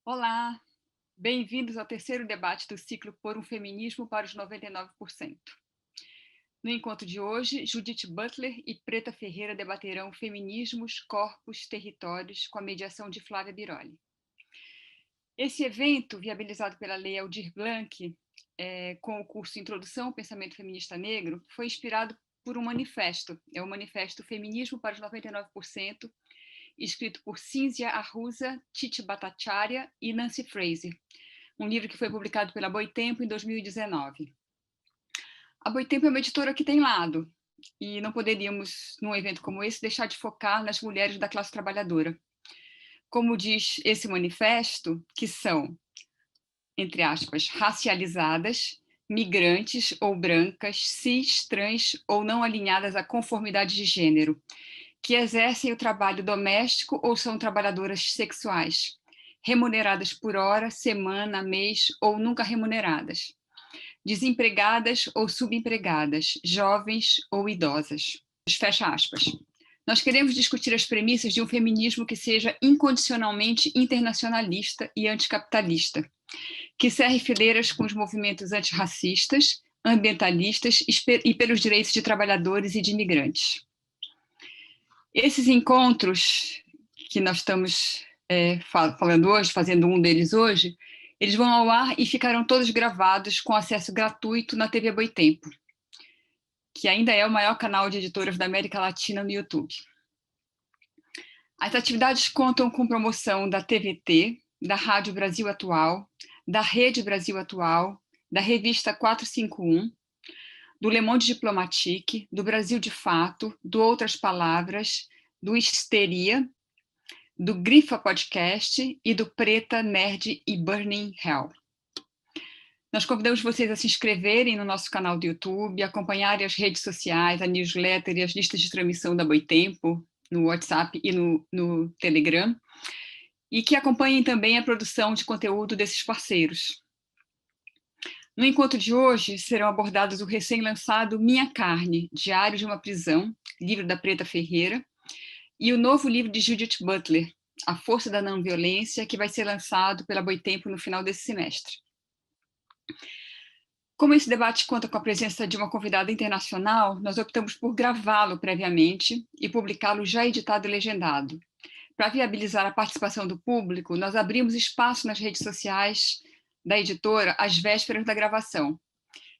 Olá, bem-vindos ao terceiro debate do ciclo Por um Feminismo para os 99%. No encontro de hoje, Judith Butler e Preta Ferreira debaterão feminismos, corpos, territórios, com a mediação de Flávia Biroli. Esse evento, viabilizado pela Lei Aldir Blanc, com o curso Introdução ao Pensamento Feminista Negro, foi inspirado por um manifesto, o manifesto Feminismo para os 99%, escrito por Cínzia Arruza, Titi Bhattacharya e Nancy Fraser, um livro que foi publicado pela Boitempo em 2019. A Boitempo é uma editora que tem lado, e não poderíamos, num evento como esse, deixar de focar nas mulheres da classe trabalhadora. Como diz esse manifesto, que são, entre aspas, racializadas, migrantes ou brancas, cis, trans ou não alinhadas à conformidade de gênero, que exercem o trabalho doméstico ou são trabalhadoras sexuais, remuneradas por hora, semana, mês ou nunca remuneradas, desempregadas ou subempregadas, jovens ou idosas. Fecha aspas. Nós queremos discutir as premissas de um feminismo que seja incondicionalmente internacionalista e anticapitalista, que cerre fileiras com os movimentos antirracistas, ambientalistas e pelos direitos de trabalhadores e de imigrantes. Esses encontros que nós estamos falando hoje, fazendo um deles hoje, eles vão ao ar e ficarão todos gravados com acesso gratuito na TV Boitempo, que ainda é o maior canal de editoras da América Latina no YouTube. As atividades contam com promoção da TVT, da Rádio Brasil Atual, da Rede Brasil Atual, da Revista 451, do Le Monde Diplomatique, do Brasil de Fato, do Outras Palavras, do Hysteria, do Grifa Podcast e do Preta, Nerd e Burning Hell. Nós convidamos vocês a se inscreverem no nosso canal do YouTube, acompanharem as redes sociais, a newsletter e as listas de transmissão da Boitempo, no WhatsApp e no Telegram, e que acompanhem também a produção de conteúdo desses parceiros. No encontro de hoje, serão abordados o recém-lançado Minha Carne, Diário de uma Prisão, livro da Preta Ferreira, e o novo livro de Judith Butler, A Força da Não-Violência, que vai ser lançado pela Boitempo no final desse semestre. Como esse debate conta com a presença de uma convidada internacional, nós optamos por gravá-lo previamente e publicá-lo já editado e legendado. Para viabilizar a participação do público, nós abrimos espaço nas redes sociais da editora às vésperas da gravação,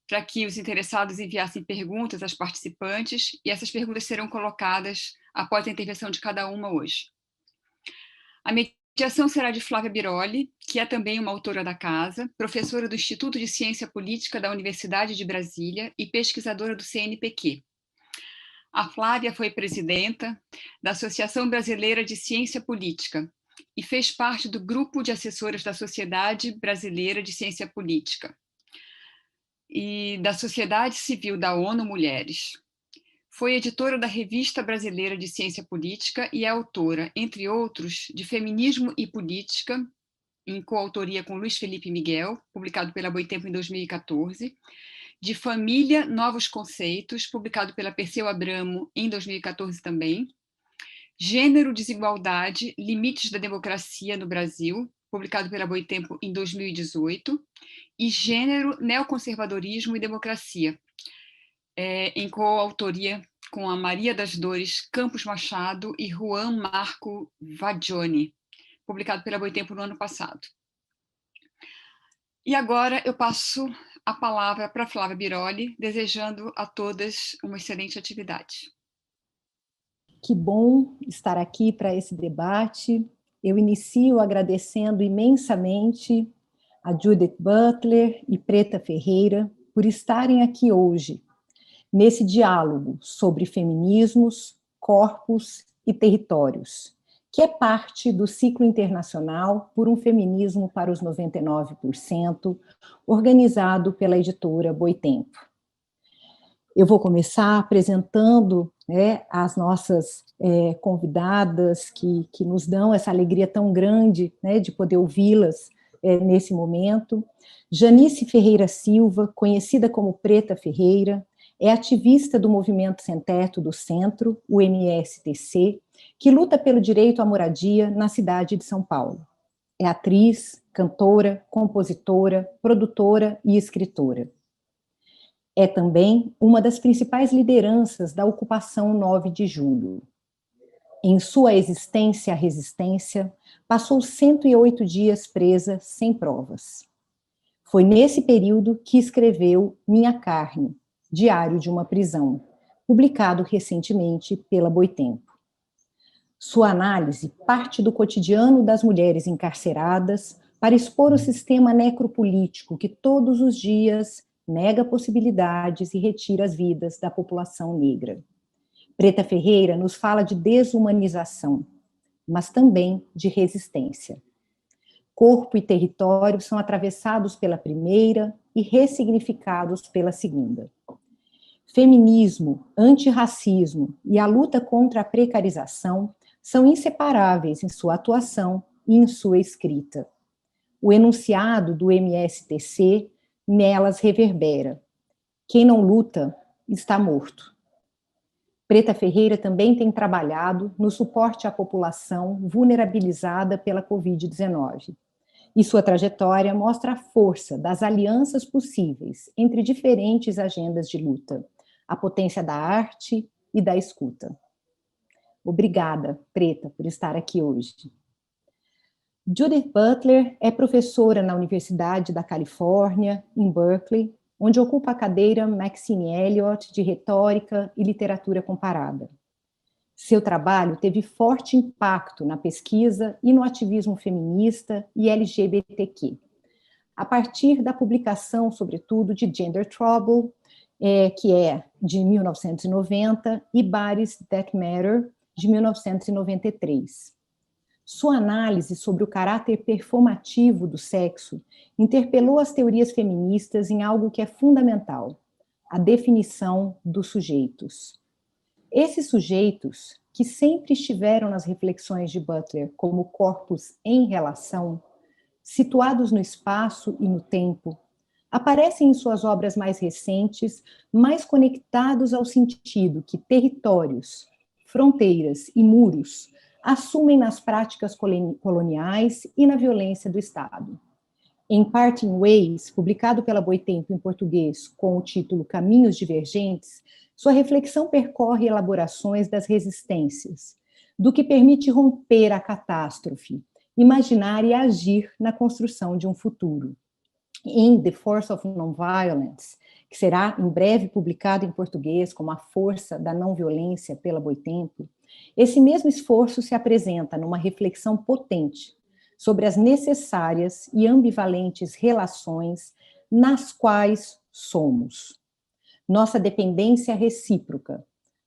para que os interessados enviassem perguntas às participantes, e essas perguntas serão colocadas após a intervenção de cada uma hoje. A mediação será de Flávia Biroli, que é também uma autora da casa, professora do Instituto de Ciência Política da Universidade de Brasília e pesquisadora do CNPq. A Flávia foi presidenta da Associação Brasileira de Ciência Política e fez parte do grupo de assessoras da Sociedade Brasileira de Ciência Política e da Sociedade Civil da ONU Mulheres. Foi editora da Revista Brasileira de Ciência Política e é autora, entre outros, de Feminismo e Política, em coautoria com Luiz Felipe e Miguel, publicado pela Boitempo em 2014, de Família, Novos Conceitos, publicado pela Perseu Abramo em 2014 também, Gênero, Desigualdade, Limites da Democracia no Brasil, publicado pela Boitempo em 2018, e Gênero, Neoconservadorismo e Democracia, em coautoria com a Maria das Dores Campos Machado e Juan Marco Vaggioni, publicado pela Boitempo no ano passado. E agora eu passo a palavra para Flávia Biroli, desejando a todas uma excelente atividade. Que bom estar aqui para esse debate. Eu inicio agradecendo imensamente a Judith Butler e Preta Ferreira por estarem aqui hoje, nesse diálogo sobre feminismos, corpos e territórios, que é parte do Ciclo Internacional por um Feminismo para os 99%, organizado pela editora Boitempo. Eu vou começar apresentando as nossas convidadas que nos dão essa alegria tão grande de poder ouvi-las nesse momento. Janice Ferreira Silva, conhecida como Preta Ferreira, é ativista do Movimento Sem Teto do Centro, o MSTC, que luta pelo direito à moradia na cidade de São Paulo. É atriz, cantora, compositora, produtora e escritora. É também uma das principais lideranças da ocupação 9 de julho. Em sua resistência, passou 108 dias presa sem provas. Foi nesse período que escreveu Minha Carne, Diário de uma Prisão, publicado recentemente pela Boitempo. Sua análise parte do cotidiano das mulheres encarceradas para expor o sistema necropolítico que todos os dias nega possibilidades e retira as vidas da população negra. Preta Ferreira nos fala de desumanização, mas também de resistência. Corpo e território são atravessados pela primeira e ressignificados pela segunda. Feminismo, antirracismo e a luta contra a precarização são inseparáveis em sua atuação e em sua escrita. O enunciado do MSTC nelas reverbera. Quem não luta está morto. Preta Ferreira também tem trabalhado no suporte à população vulnerabilizada pela Covid-19. E sua trajetória mostra a força das alianças possíveis entre diferentes agendas de luta, a potência da arte e da escuta. Obrigada, Preta, por estar aqui hoje. Judith Butler é professora na Universidade da Califórnia, em Berkeley, onde ocupa a cadeira Maxine Elliott de Retórica e Literatura Comparada. Seu trabalho teve forte impacto na pesquisa e no ativismo feminista e LGBTQ, a partir da publicação, sobretudo, de Gender Trouble, que é de 1990, e Bodies That Matter, de 1993. Sua análise sobre o caráter performativo do sexo interpelou as teorias feministas em algo que é fundamental, a definição dos sujeitos. Esses sujeitos, que sempre estiveram nas reflexões de Butler como corpos em relação, situados no espaço e no tempo, aparecem em suas obras mais recentes, mais conectados ao sentido que territórios, fronteiras e muros assumem nas práticas coloniais e na violência do Estado. Em Parting Ways, publicado pela Boitempo em português com o título Caminhos Divergentes, sua reflexão percorre elaborações das resistências, do que permite romper a catástrofe, imaginar e agir na construção de um futuro. Em The Force of Nonviolence, que será em breve publicado em português como A Força da Não-Violência pela Boitempo, esse mesmo esforço se apresenta numa reflexão potente sobre as necessárias e ambivalentes relações nas quais somos. Nossa dependência recíproca,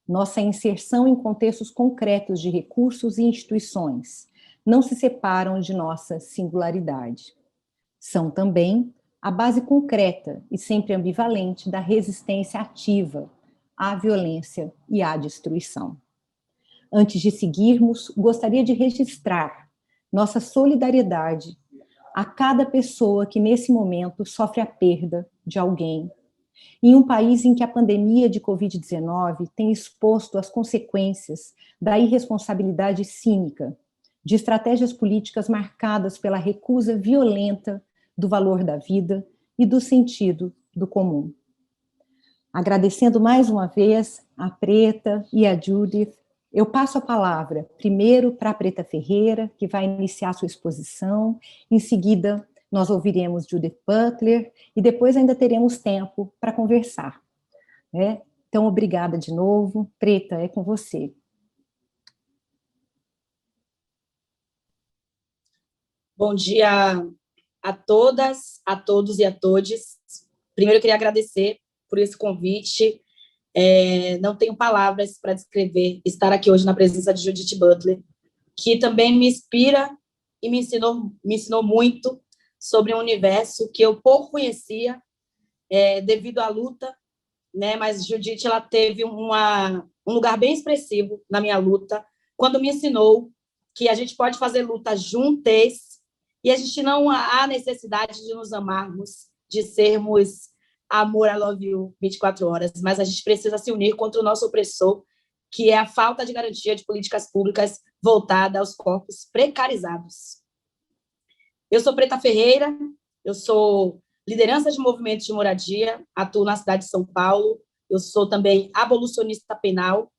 nossa inserção em contextos concretos de recursos e instituições, não se separam de nossa singularidade. São também a base concreta e sempre ambivalente da resistência ativa à violência e à destruição. Antes de seguirmos, gostaria de registrar nossa solidariedade a cada pessoa que nesse momento sofre a perda de alguém, em um país em que a pandemia de Covid-19 tem exposto as consequências da irresponsabilidade cínica, de estratégias políticas marcadas pela recusa violenta do valor da vida e do sentido do comum. Agradecendo mais uma vez a Preta e a Judith, eu passo a palavra primeiro para a Preta Ferreira, que vai iniciar sua exposição, em seguida nós ouviremos Judith Butler e depois ainda teremos tempo para conversar. Né? Então, obrigada de novo. Preta, é com você. Bom dia a todas, a todos e a todes. Primeiro, eu queria agradecer por esse convite. Não tenho palavras para descrever estar aqui hoje na presença de Judith Butler, que também me inspira e me ensinou muito sobre um universo que eu pouco conhecia devido à luta, né? Mas Judith, ela teve um lugar bem expressivo na minha luta, quando me ensinou que a gente pode fazer luta juntas e a gente não há necessidade de nos amarmos, de sermos amor, I love you, 24 horas, mas a gente precisa se unir contra o nosso opressor, que é a falta de garantia de políticas públicas voltada aos corpos precarizados. Eu sou Preta Ferreira, eu sou liderança de movimentos de moradia, atuo na cidade de São Paulo. Eu sou também abolicionista penal,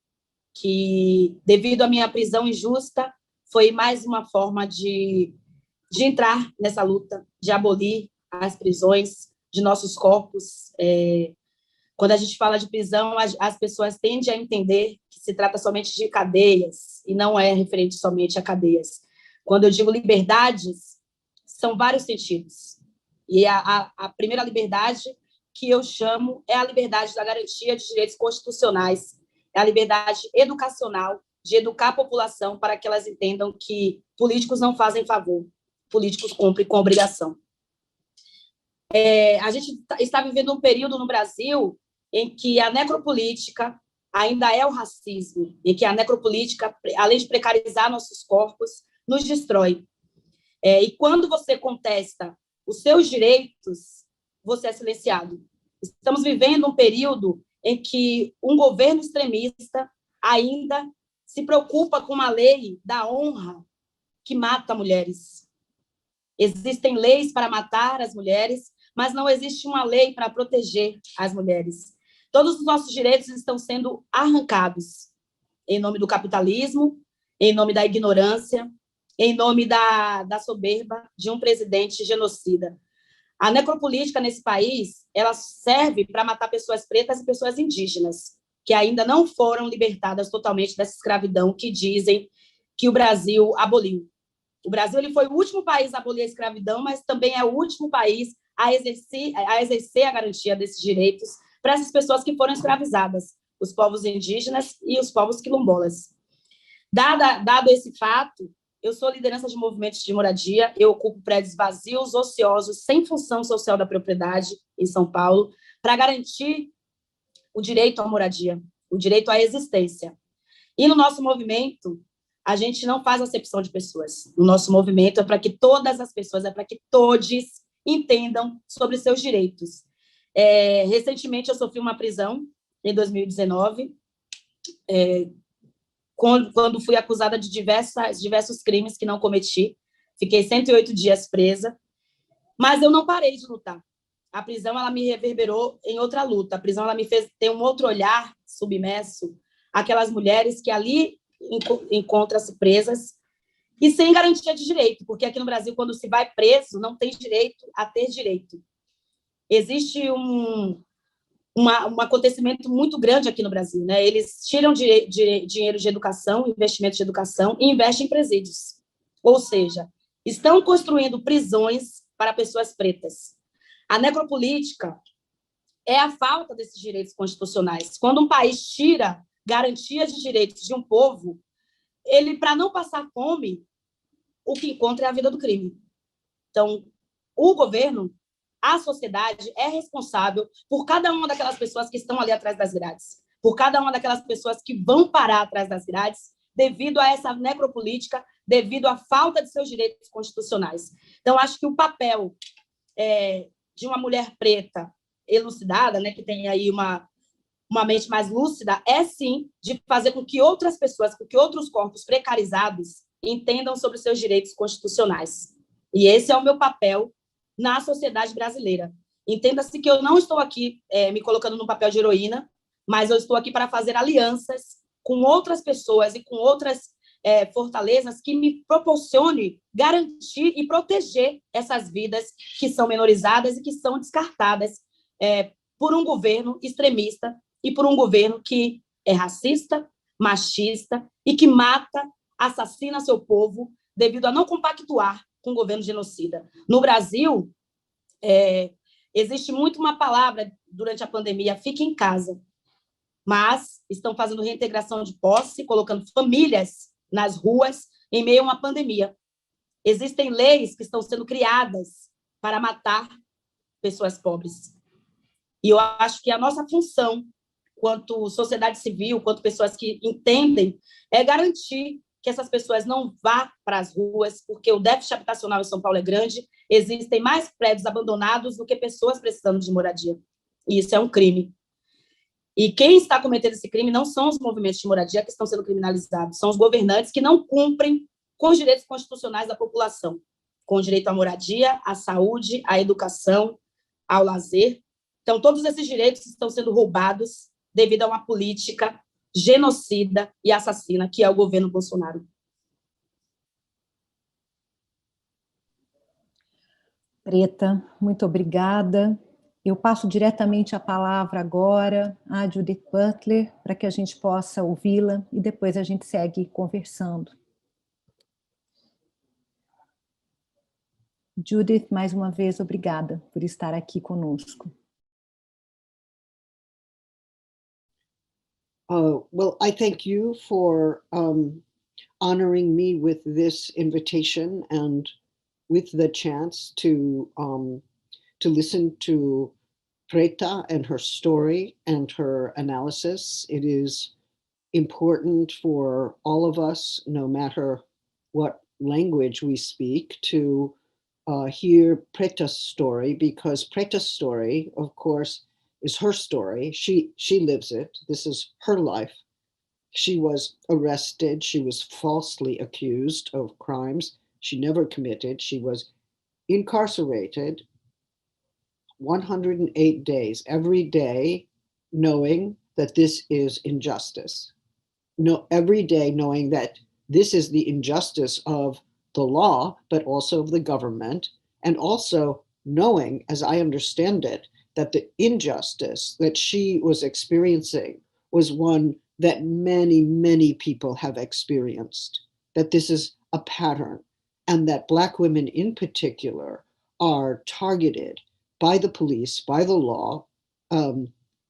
que, devido à minha prisão injusta, foi mais uma forma de entrar nessa luta, de abolir as prisões de nossos corpos. Quando a gente fala de prisão, as pessoas tendem a entender que se trata somente de cadeias, e não é referente somente a cadeias. Quando eu digo liberdades, são vários sentidos. E a primeira liberdade que eu chamo é a liberdade da garantia de direitos constitucionais, é a liberdade educacional, de educar a população para que elas entendam que políticos não fazem favor, políticos cumprem com obrigação. A gente está vivendo um período no Brasil em que a necropolítica ainda é o racismo, em que a necropolítica, além de precarizar nossos corpos, nos destrói. E quando você contesta os seus direitos, você é silenciado. Estamos vivendo um período em que um governo extremista ainda se preocupa com uma lei da honra que mata mulheres. Existem leis para matar as mulheres, mas não existe uma lei para proteger as mulheres. Todos os nossos direitos estão sendo arrancados em nome do capitalismo, em nome da ignorância, em nome da soberba de um presidente genocida. A necropolítica nesse país, ela serve para matar pessoas pretas e pessoas indígenas, que ainda não foram libertadas totalmente dessa escravidão que dizem que o Brasil aboliu. O Brasil ele foi o último país a abolir a escravidão, mas também é o último país a exercer a garantia desses direitos para essas pessoas que foram escravizadas, os povos indígenas e os povos quilombolas. Dado esse fato, eu sou liderança de movimentos de moradia, eu ocupo prédios vazios, ociosos, sem função social da propriedade em São Paulo, para garantir o direito à moradia, o direito à existência. E no nosso movimento, a gente não faz acepção de pessoas. O nosso movimento é para que todas as pessoas, é para que todos entendam sobre seus direitos. Recentemente, eu sofri uma prisão, em 2019, quando fui acusada de diversos crimes que não cometi. Fiquei 108 dias presa, mas eu não parei de lutar. A prisão ela me reverberou em outra luta. A prisão ela me fez ter um outro olhar submerso àquelas mulheres que ali encontram-se presas e sem garantia de direito, porque aqui no Brasil, quando se vai preso, não tem direito a ter direito. Existe um acontecimento muito grande aqui no Brasil, né? Eles tiram dinheiro de educação, investimento de educação, e investem em presídios. Ou seja, estão construindo prisões para pessoas pretas. A necropolítica é a falta desses direitos constitucionais. Quando um país tira garantia de direitos de um povo, ele, para não passar fome, o que encontra é a vida do crime. Então, o governo, a sociedade é responsável por cada uma daquelas pessoas que estão ali atrás das grades, por cada uma daquelas pessoas que vão parar atrás das grades devido a essa necropolítica, devido à falta de seus direitos constitucionais. Então, acho que o papel de uma mulher preta elucidada, né, que tem aí uma mente mais lúcida, é sim de fazer com que outras pessoas, com que outros corpos precarizados entendam sobre seus direitos constitucionais. E esse é o meu papel na sociedade brasileira. Entenda-se que eu não estou aqui me colocando no papel de heroína, mas eu estou aqui para fazer alianças com outras pessoas e com outras fortalezas que me proporcione garantir e proteger essas vidas que são menorizadas e que são descartadas por um governo extremista e por um governo que é racista, machista e que mata, assassina seu povo devido a não compactuar com o governo genocida. No Brasil, existe muito uma palavra durante a pandemia, fique em casa, mas estão fazendo reintegração de posse, colocando famílias nas ruas em meio a uma pandemia. Existem leis que estão sendo criadas para matar pessoas pobres. E eu acho que a nossa função, quanto sociedade civil, quanto pessoas que entendem, é garantir que essas pessoas não vá para as ruas, porque o déficit habitacional em São Paulo é grande, existem mais prédios abandonados do que pessoas precisando de moradia. E isso é um crime. E quem está cometendo esse crime não são os movimentos de moradia que estão sendo criminalizados, são os governantes que não cumprem com os direitos constitucionais da população. com direito à moradia, à saúde, à educação, ao lazer. Então, todos esses direitos estão sendo roubados devido a uma política genocida e assassina, que é o governo Bolsonaro. Preta, muito obrigada. Eu passo diretamente a palavra agora à Judith Butler, para que a gente possa ouvi-la e depois a gente segue conversando. Judith, mais uma vez, obrigada por estar aqui conosco. Well, I thank you for honoring me with this invitation and with the chance to listen to Preta and her story and her analysis. It is important for all of us, no matter what language we speak, to hear Preta's story, because Preta's story, of course, is her story. She lives it. This is her life. She was arrested. She was falsely accused of crimes she never committed. She was incarcerated 108 days, every day, knowing that this is injustice. No, every day knowing that this is the injustice of the law, but also of the government, and also knowing, as I understand it, that the injustice that she was experiencing was one that many, many people have experienced, that this is a pattern, and that Black women in particular are targeted by the police, by the law,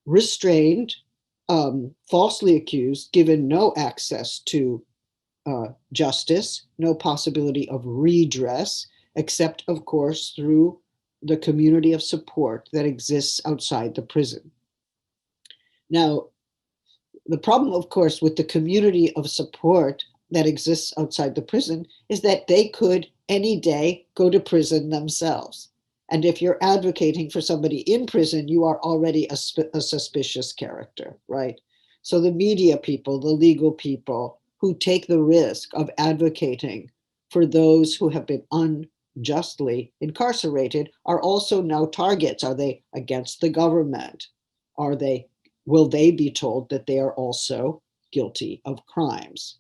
restrained, falsely accused, given no access to justice, no possibility of redress, except, of course, through the community of support that exists outside the prison. Now, the problem, of course, with the community of support that exists outside the prison is that they could any day go to prison themselves. And if you're advocating for somebody in prison, you are already a suspicious character, right? So the media people, the legal people who take the risk of advocating for those who have been unjustly incarcerated are also now targets. Are they against the government? Will they be told that they are also guilty of crimes?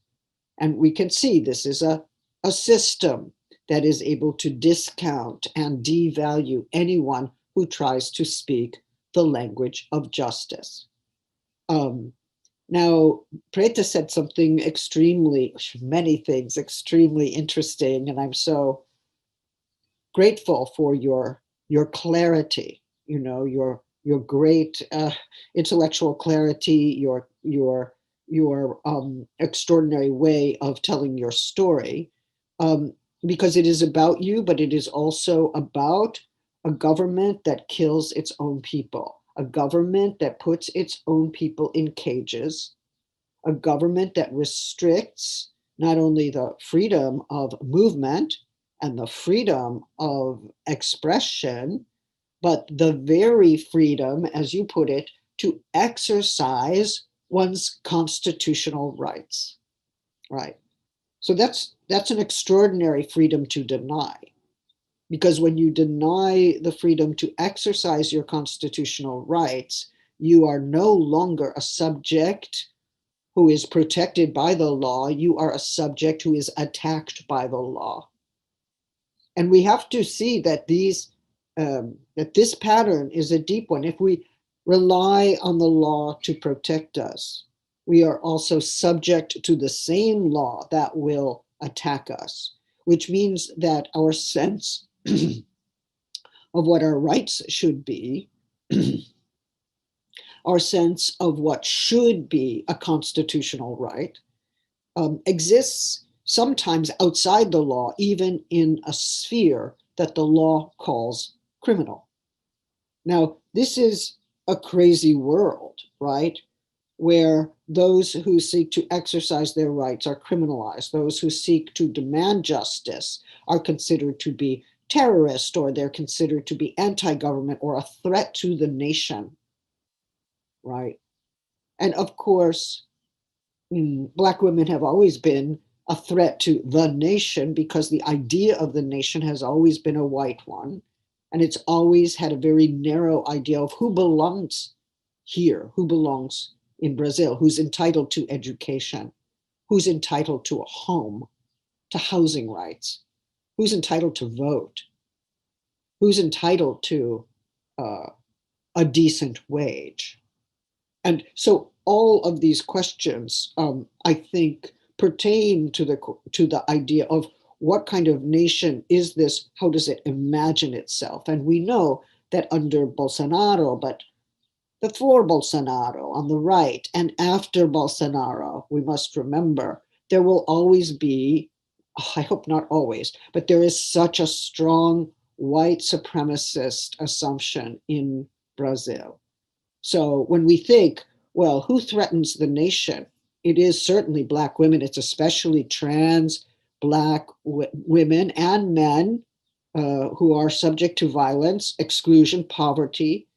And we can see this is a system that is able to discount and devalue anyone who tries to speak the language of justice. Now, Preta said something many things extremely interesting, and I'm so grateful for your clarity, your great intellectual clarity, your extraordinary way of telling your story, because it is about you, but it is also about a government that kills its own people, a government that puts its own people in cages, a government that restricts not only the freedom of movement and the freedom of expression, but the very freedom, as you put it, to exercise one's constitutional rights, right? So that's an extraordinary freedom to deny, because when you deny the freedom to exercise your constitutional rights, you are no longer a subject who is protected by the law. You are a subject who is attacked by the law. And we have to see that that this pattern is a deep one. If we rely on the law to protect us, we are also subject to the same law that will attack us, which means that our sense of what our rights should be, our sense of what should be a constitutional right, exists sometimes outside the law, even in a sphere that the law calls criminal. Now, this is a crazy world, right? Where those who seek to exercise their rights are criminalized. Those who seek to demand justice are considered to be terrorists, or they're considered to be anti-government or a threat to the nation, right? And of course, Black women have always been a threat to the nation, because the idea of the nation has always been a white one, and it's always had a very narrow idea of who belongs here, who belongs in Brazil, who's entitled to education, who's entitled to a home, to housing rights, who's entitled to vote, who's entitled to a decent wage. And so all of these questions, I think, pertain to the idea of what kind of nation is this? How does it imagine itself? And we know that under Bolsonaro, but before Bolsonaro on the right and after Bolsonaro, we must remember there will always be, I hope not always, but there is such a strong white supremacist assumption in Brazil. So when we think, well, who threatens the nation? It is certainly Black women. It's especially trans Black women and men who are subject to violence, exclusion, poverty,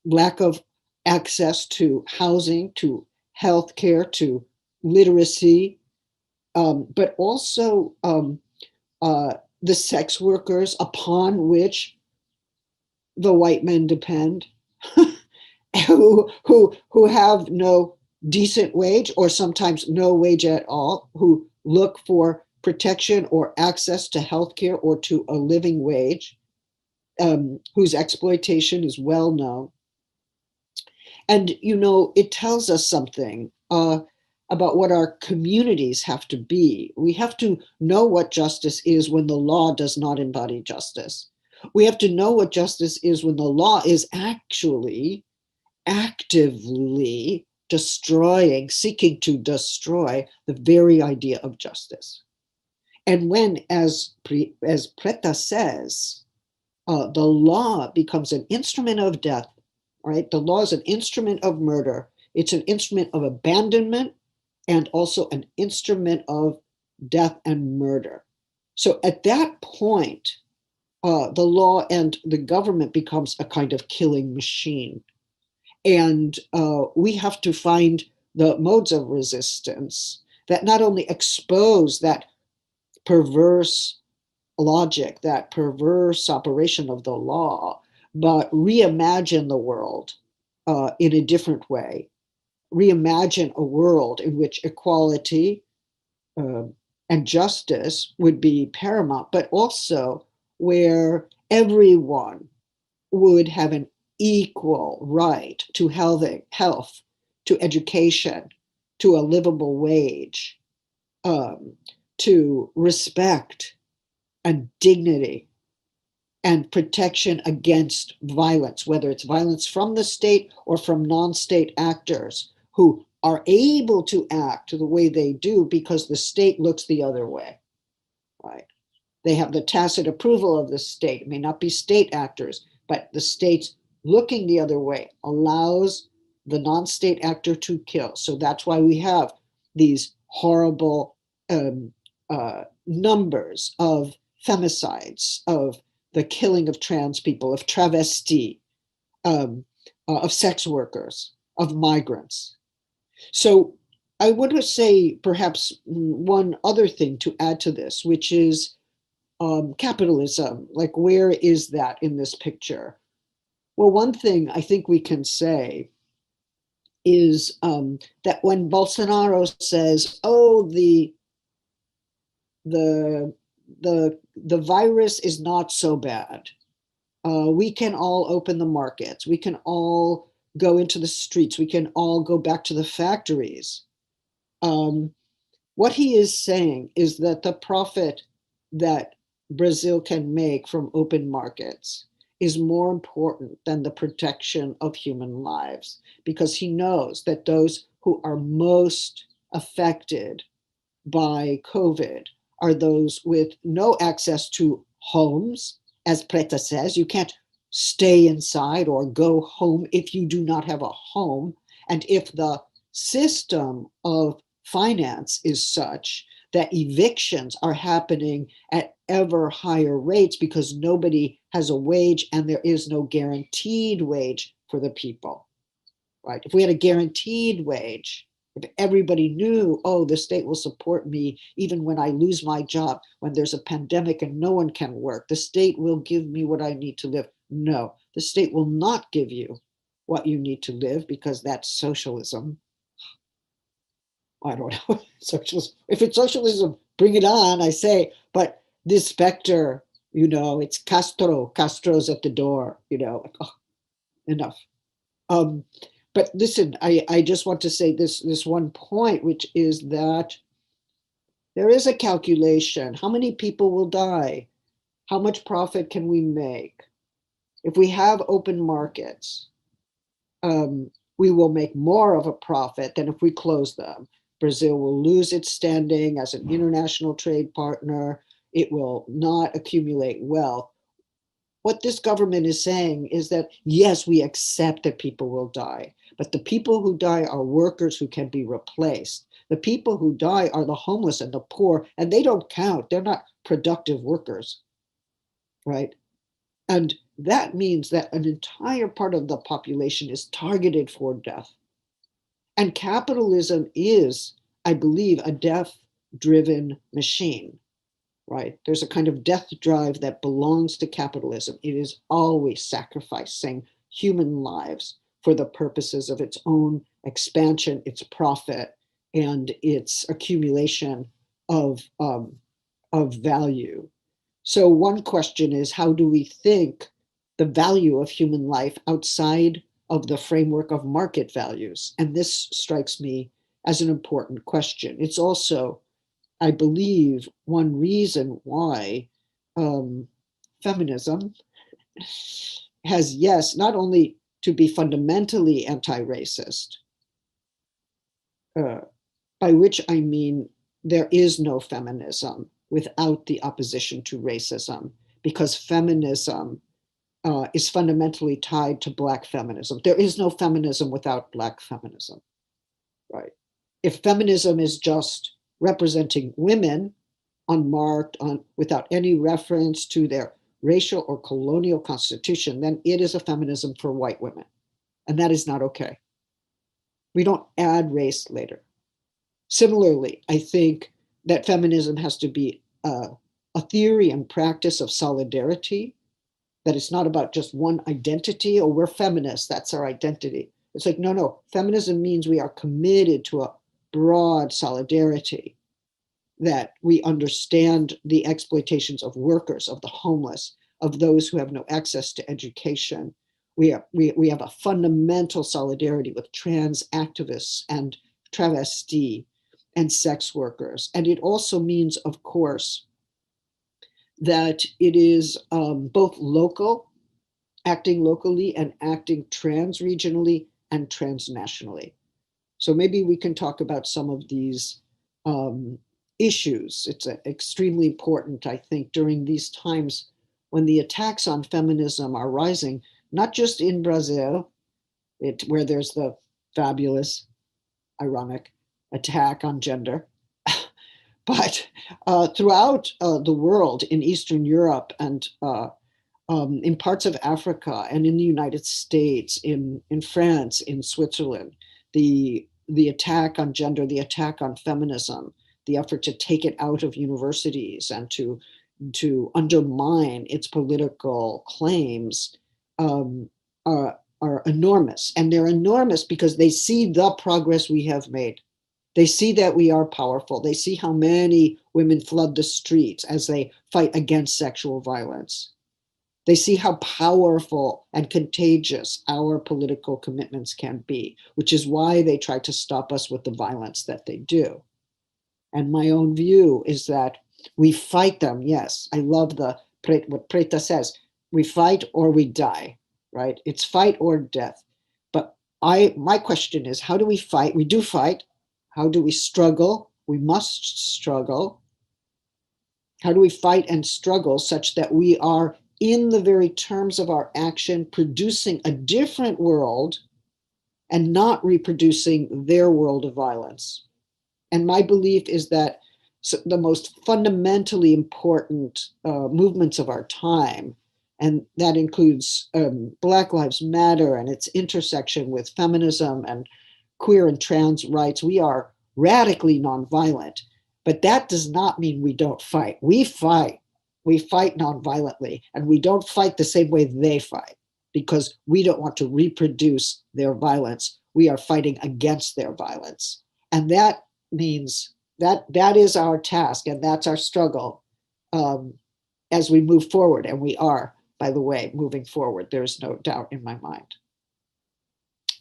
lack of access to housing, to healthcare, to literacy, but also the sex workers upon which the white men depend, who have no decent wage or sometimes no wage at all, who look for protection or access to healthcare or to a living wage, whose exploitation is well known. And, you know, it tells us something about what our communities have to be. We have to know what justice is when the law does not embody justice. We have to know what justice is when the law is actually actively destroying, seeking to destroy the very idea of justice. And when, as Preta says, the law becomes an instrument of death, right? The law is an instrument of murder. It's an instrument of abandonment and also an instrument of death and murder. So at that point, the law and the government becomes a kind of killing machine. And we have to find the modes of resistance that not only expose that perverse logic, that perverse operation of the law, but reimagine the world in a different way. Reimagine a world in which equality and justice would be paramount, but also where everyone would have an equal right to health, to education, to a livable wage, to respect and dignity and protection against violence, whether it's violence from the state or from non-state actors who are able to act the way they do because the state looks the other way, right? They have the tacit approval of the state. It may not be state actors, but the state's looking the other way allows the non-state actor to kill. So that's why we have these horrible numbers of femicides, of the killing of trans people, of travestis, of sex workers, of migrants. So I want to say perhaps one other thing to add to this, which is capitalism. Like, where is that in this picture? Well, one thing I think we can say is that when Bolsonaro says, "Oh, the virus is not so bad. We can all open the markets. We can all go into the streets. We can all go back to the factories." What he is saying is that the profit that Brazil can make from open markets is more important than the protection of human lives, because he knows that those who are most affected by COVID are those with no access to homes. As Preta says, you can't stay inside or go home if you do not have a home. And if the system of finance is such that evictions are happening at ever higher rates because nobody has a wage and there is no guaranteed wage for the people, right? If we had a guaranteed wage, If everybody knew, oh, the state will support me even when I lose my job, when there's a pandemic and no one can work, the state will give me what I need to live. No, the state will not give you what you need to live, because that's socialism. I don't know, socialism. If it's socialism, bring it on, I say. But this specter, it's Castro's at the door, oh, enough. But listen, I just want to say this one point, which is that there is a calculation. How many people will die? How much profit can we make? If we have open markets, we will make more of a profit than if we close them. Brazil will lose its standing as an international trade partner. It will not accumulate wealth. What this government is saying is that, yes, we accept that people will die, but the people who die are workers who can be replaced. The people who die are the homeless and the poor, and they don't count. They're not productive workers, right? And that means that an entire part of the population is targeted for death. And capitalism is, I believe, a death-driven machine, right? There's a kind of death drive that belongs to capitalism. It is always sacrificing human lives for the purposes of its own expansion, its profit, and its accumulation of value. So one question is, how do we think the value of human life outside of the framework of market values? And this strikes me as an important question. It's also, I believe, one reason why feminism has, yes, not only to be fundamentally anti-racist, by which I mean there is no feminism without the opposition to racism, because feminism is fundamentally tied to Black feminism. There is no feminism without Black feminism, right? If feminism is just representing women unmarked, without any reference to their racial or colonial constitution, then it is a feminism for white women. And that is not okay. We don't add race later. Similarly, I think that feminism has to be a theory and practice of solidarity, that it's not about just one identity, or we're feminists, that's our identity. It's like, no, feminism means we are committed to a broad solidarity, that we understand the exploitations of workers, of the homeless, of those who have no access to education. We have a fundamental solidarity with trans activists and travesti and sex workers. And it also means, of course, that it is both local, acting locally, and acting trans-regionally and transnationally. So maybe we can talk about some of these issues. It's extremely important, I think, during these times when the attacks on feminism are rising, not just in Brazil, where there's the fabulous, ironic attack on gender, but throughout the world, in Eastern Europe and in parts of Africa and in the United States, in France, in Switzerland, the attack on gender, the attack on feminism, the effort to take it out of universities and to undermine its political claims are enormous. And they're enormous because they see the progress we have made. They see that we are powerful. They see how many women flood the streets as they fight against sexual violence. They see how powerful and contagious our political commitments can be, which is why they try to stop us with the violence that they do. And my own view is that we fight them. Yes, I love what Preta says. We fight or we die, right? It's fight or death. But my question is, how do we fight? We do fight. How do we struggle? We must struggle. How do we fight and struggle such that we are, in the very terms of our action, producing a different world and not reproducing their world of violence? And my belief is that the most fundamentally important movements of our time, and that includes Black Lives Matter and its intersection with feminism and queer and trans rights, we are radically nonviolent, but that does not mean we don't fight. We fight nonviolently, and we don't fight the same way they fight, because we don't want to reproduce their violence. We are fighting against their violence. And that means that is our task, and that's our struggle as we move forward. And we are, by the way, moving forward. There's no doubt in my mind.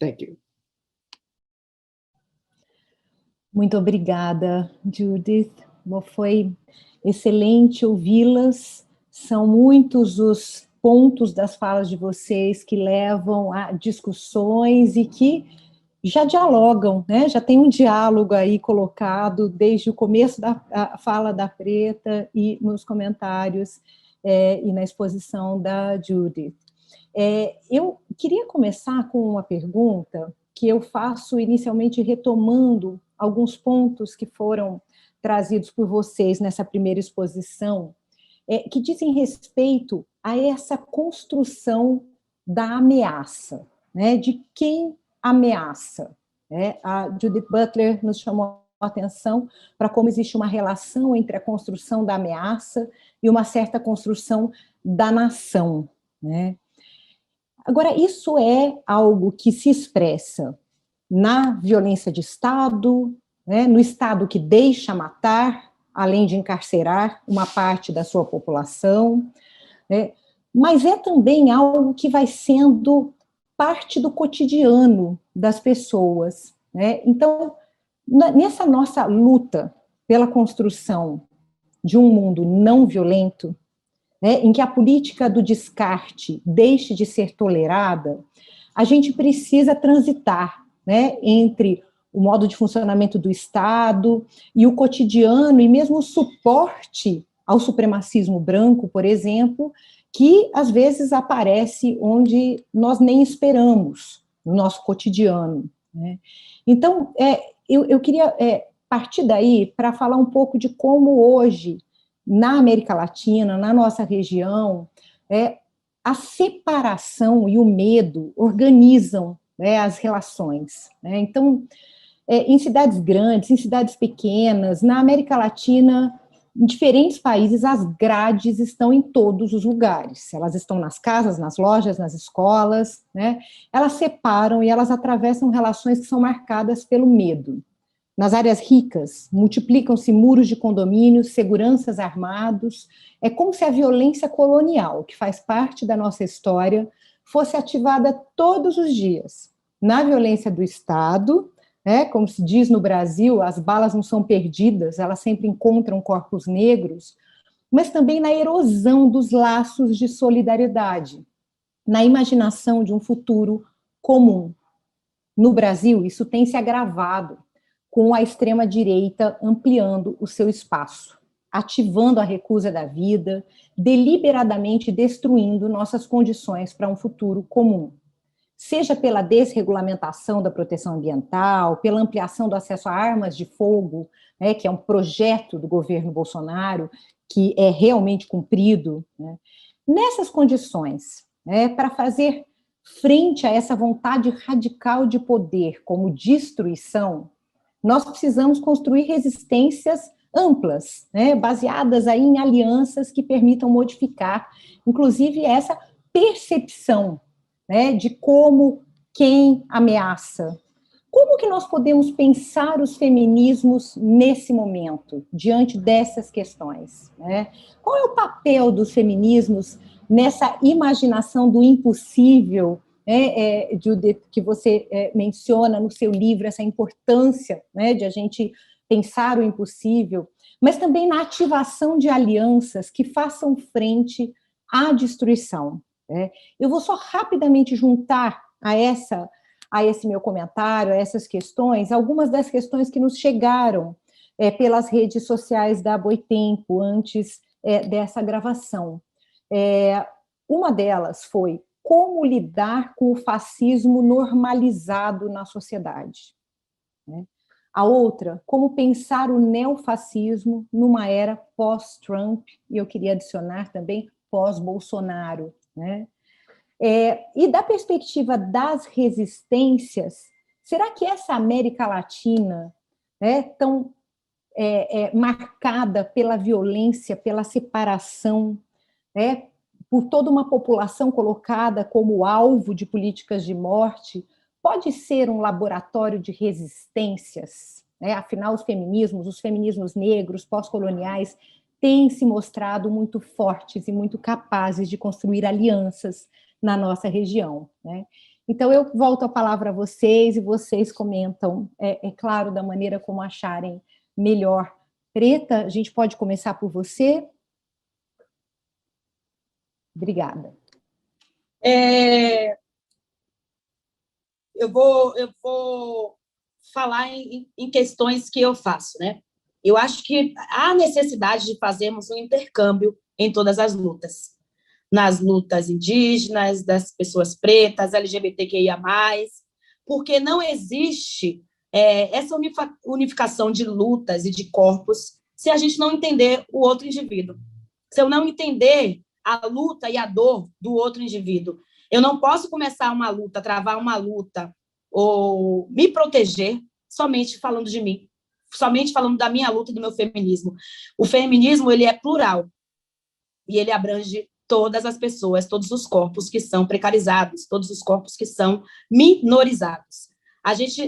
Thank you. Muito obrigada, Judith. Foi excelente ouvi-las. São muitos os pontos das falas de vocês que levam a discussões e que já dialogam, né? Já tem um diálogo aí colocado desde o começo da fala da Preta e nos comentários e na exposição da Judith. Eu queria começar com uma pergunta que eu faço inicialmente retomando alguns pontos que foram trazidos por vocês nessa primeira exposição, que dizem respeito a essa construção da ameaça, né? De quem ameaça. A Judith Butler nos chamou a atenção para como existe uma relação entre a construção da ameaça e uma certa construção da nação, né? Agora, isso é algo que se expressa na violência de Estado, né, no Estado que deixa matar, além de encarcerar uma parte da sua população, né, mas é também algo que vai sendo parte do cotidiano das pessoas, né? Então, nessa nossa luta pela construção de um mundo não violento, né, em que a política do descarte deixe de ser tolerada, a gente precisa transitar, né, entre o modo de funcionamento do Estado e o cotidiano, e mesmo o suporte ao supremacismo branco, por exemplo, que às vezes aparece onde nós nem esperamos, no nosso cotidiano, né? Então, eu queria partir daí para falar um pouco de como hoje, na América Latina, na nossa região, a separação e o medo organizam, né, as relações, né? Então, em cidades grandes, em cidades pequenas, na América Latina, em diferentes países, as grades estão em todos os lugares. Elas estão nas casas, nas lojas, nas escolas, né? Elas separam e elas atravessam relações que são marcadas pelo medo. Nas áreas ricas, multiplicam-se muros de condomínios, seguranças armados. É como se a violência colonial, que faz parte da nossa história, fosse ativada todos os dias. Na violência do Estado, como se diz no Brasil, as balas não são perdidas, elas sempre encontram corpos negros, mas também na erosão dos laços de solidariedade, na imaginação de um futuro comum. No Brasil, isso tem se agravado, com a extrema-direita ampliando o seu espaço, ativando a recusa da vida, deliberadamente destruindo nossas condições para um futuro comum. Seja pela desregulamentação da proteção ambiental, pela ampliação do acesso a armas de fogo, né, que é um projeto do governo Bolsonaro, que é realmente cumprido, né? Nessas condições, para fazer frente a essa vontade radical de poder como destruição, nós precisamos construir resistências amplas, né, baseadas aí em alianças que permitam modificar, inclusive, essa percepção, né, de como quem ameaça. Como que nós podemos pensar os feminismos nesse momento, diante dessas questões, né? Qual é o papel dos feminismos nessa imaginação do impossível, Judith, que você menciona no seu livro, essa importância, né, de a gente pensar o impossível, mas também na ativação de alianças que façam frente à destruição. Eu vou só rapidamente juntar a esse meu comentário, a essas questões, algumas das questões que nos chegaram pelas redes sociais da Boitempo, antes dessa gravação. Uma delas foi como lidar com o fascismo normalizado na sociedade. A outra, como pensar o neofascismo numa era pós-Trump, e eu queria adicionar também pós-Bolsonaro, né? E da perspectiva das resistências, Será que essa América Latina, né, tão marcada pela violência, pela separação, né, por toda uma população colocada como alvo de políticas de morte, pode ser um laboratório de resistências? Né? Afinal, os feminismos negros, pós-coloniais, têm se mostrado muito fortes e muito capazes de construir alianças na nossa região. Né? Então, eu volto a palavra a vocês e vocês comentam, claro, da maneira como acharem melhor. Preta, a gente pode começar por você? Obrigada. Eu vou falar em questões que eu faço, né? Eu acho que há necessidade de fazermos um intercâmbio em todas as lutas. Nas lutas indígenas, das pessoas pretas, LGBTQIA+, porque não existe essa unificação de lutas e de corpos se a gente não entender o outro indivíduo. Se eu não entender a luta e a dor do outro indivíduo, eu não posso começar uma luta, travar uma luta ou me proteger somente falando de mim, somente falando da minha luta e do meu feminismo. O feminismo, ele é plural e ele abrange todas as pessoas, todos os corpos que são precarizados, todos os corpos que são minorizados.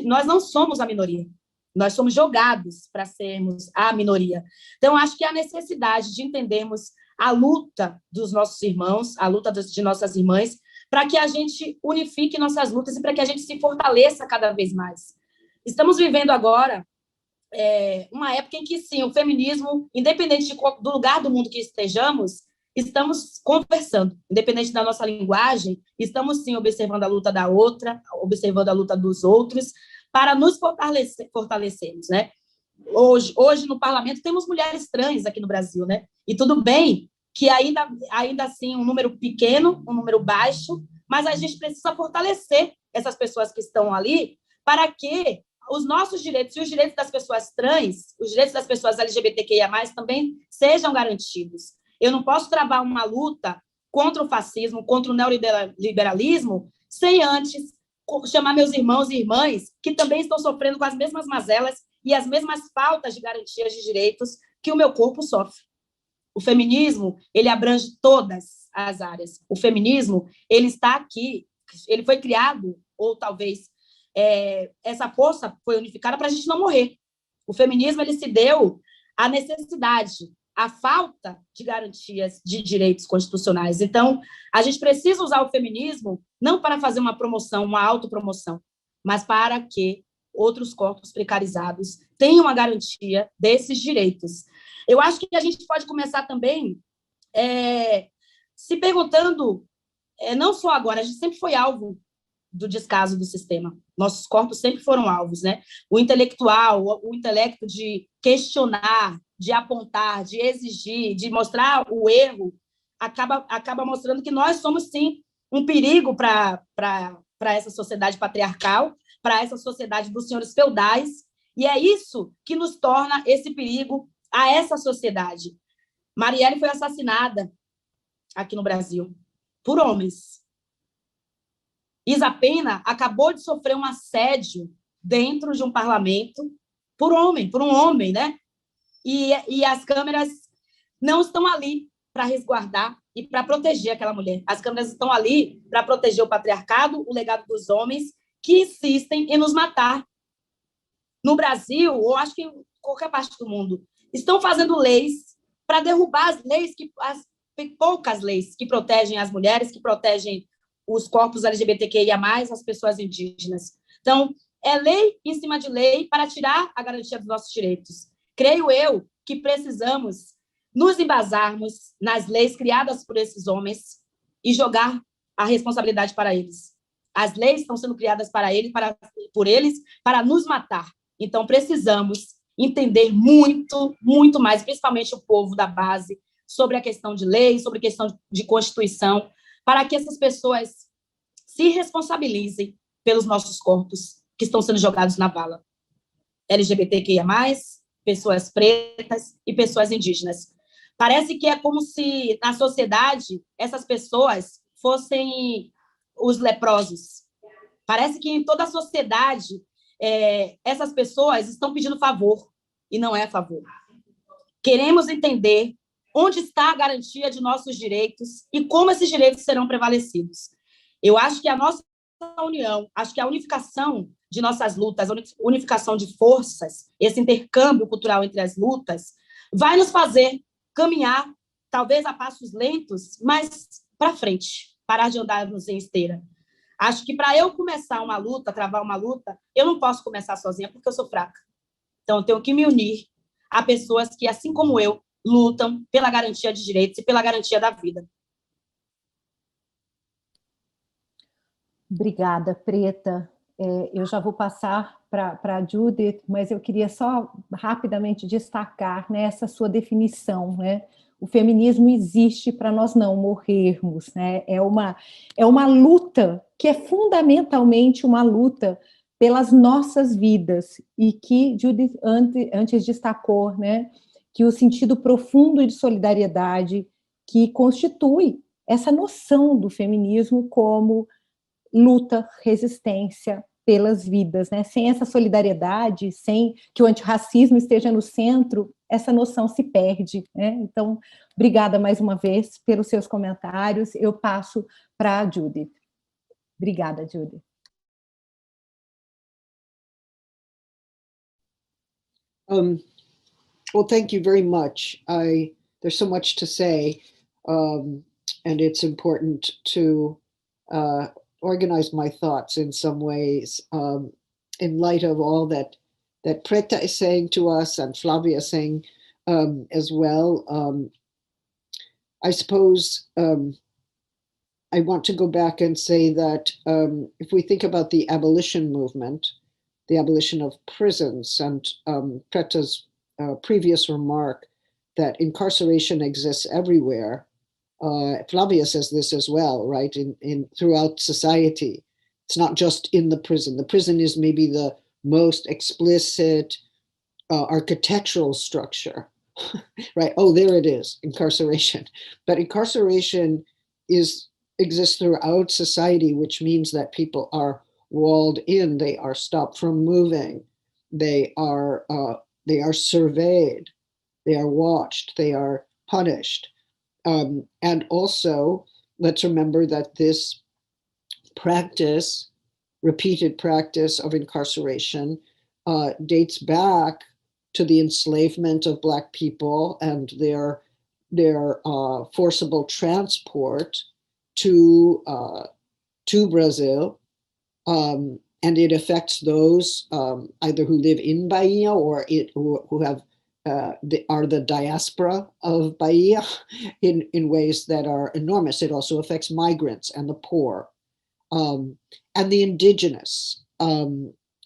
Nós não somos a minoria, nós somos jogados para sermos a minoria. Então, acho que há necessidade de entendermos a luta dos nossos irmãos, a luta de nossas irmãs, para que a gente unifique nossas lutas e para que a gente se fortaleça cada vez mais. Estamos vivendo agora uma época em que, sim, o feminismo, independente do lugar do mundo que estejamos, estamos conversando, independente da nossa linguagem, estamos, sim, observando a luta da outra, observando a luta dos outros, para nos fortalecermos, né? Hoje, no parlamento, temos mulheres trans aqui no Brasil, né? E tudo bem que ainda assim, um número pequeno, um número baixo, mas a gente precisa fortalecer essas pessoas que estão ali para que os nossos direitos e os direitos das pessoas trans, os direitos das pessoas LGBTQIA+, também sejam garantidos. Eu não posso travar uma luta contra o fascismo, contra o neoliberalismo, sem antes chamar meus irmãos e irmãs que também estão sofrendo com as mesmas mazelas e as mesmas faltas de garantias de direitos que o meu corpo sofre. O feminismo, ele abrange todas as áreas. O feminismo, ele está aqui, ele foi criado, ou talvez essa força foi unificada para a gente não morrer. O feminismo, ele se deu à necessidade, à falta de garantias de direitos constitucionais. Então, a gente precisa usar o feminismo não para fazer uma promoção, uma autopromoção, mas para que outros corpos precarizados tenham a garantia desses direitos. Eu acho que a gente pode começar também se perguntando, não só agora, a gente sempre foi alvo do descaso do sistema. Nossos corpos sempre foram alvos, né? O intelectual, o intelecto de questionar, de apontar, de exigir, de mostrar o erro, acaba mostrando que nós somos, sim, um perigo para essa sociedade patriarcal, para essa sociedade dos senhores feudais, e é isso que nos torna esse perigo a essa sociedade. Marielle foi assassinada aqui no Brasil por homens. Isa Pena acabou de sofrer um assédio dentro de um parlamento por um homem, né? E as câmeras não estão ali para resguardar e para proteger aquela mulher. As câmeras estão ali para proteger o patriarcado, o legado dos homens que insistem em nos matar. No Brasil, ou acho que em qualquer parte do mundo, estão fazendo leis para derrubar as poucas leis que protegem as mulheres, que protegem os corpos LGBTQIA+, as pessoas indígenas. Então, é lei em cima de lei para tirar a garantia dos nossos direitos. Creio eu que precisamos nos embasarmos nas leis criadas por esses homens e jogar a responsabilidade para eles. As leis estão sendo criadas por eles para nos matar. Então, precisamos entender muito, muito mais, principalmente o povo da base, sobre a questão de lei, sobre a questão de Constituição, para que essas pessoas se responsabilizem pelos nossos corpos que estão sendo jogados na vala. LGBTQIA+, pessoas pretas e pessoas indígenas. Parece que é como se, na sociedade, essas pessoas fossem os leprosos. Parece que em toda a sociedade essas pessoas estão pedindo favor, e não é favor. Queremos entender onde está a garantia de nossos direitos e como esses direitos serão prevalecidos. Eu acho que a nossa união, acho que a unificação de nossas lutas, a unificação de forças, esse intercâmbio cultural entre as lutas, vai nos fazer caminhar, talvez a passos lentos, mas para frente, parar de andarmos em esteira. Acho que para eu começar uma luta, travar uma luta, eu não posso começar sozinha, porque eu sou fraca. Então, eu tenho que me unir a pessoas que, assim como eu, lutam pela garantia de direitos e pela garantia da vida. Obrigada, Preta. Eu já vou passar para a Judith, mas eu queria só rapidamente destacar, né, essa sua definição, né? O feminismo existe para nós não morrermos, né? É uma luta que é fundamentalmente uma luta pelas nossas vidas, e que Judith antes destacou, né, que o sentido profundo de solidariedade que constitui essa noção do feminismo como luta, resistência pelas vidas, né? Sem essa solidariedade, sem que o antirracismo esteja no centro, essa noção se perde, né? Então, obrigada mais uma vez pelos seus comentários. Eu passo para a Judith. Obrigada, Judith. Well, thank you very much. There's so much to say, and it's important to organize my thoughts in some ways in light of all that Preta is saying to us and Flavia is saying as well. I suppose I want to go back and say that if we think about the abolition movement, the abolition of prisons, and Preta's previous remark that incarceration exists everywhere, Flavia says this as well, right? In throughout society, it's not just in the prison. The prison is maybe the most explicit architectural structure, right? Oh, there it is, incarceration. But incarceration exists throughout society, which means that people are walled in, they are stopped from moving, they are surveyed, they are watched, they are punished. And also, let's remember that this practice, repeated practice of incarceration, dates back to the enslavement of Black people and their forcible transport to Brazil. And it affects those either who live in Bahia or who have are the diaspora of Bahia in ways that are enormous. It also affects migrants and the poor and the indigenous,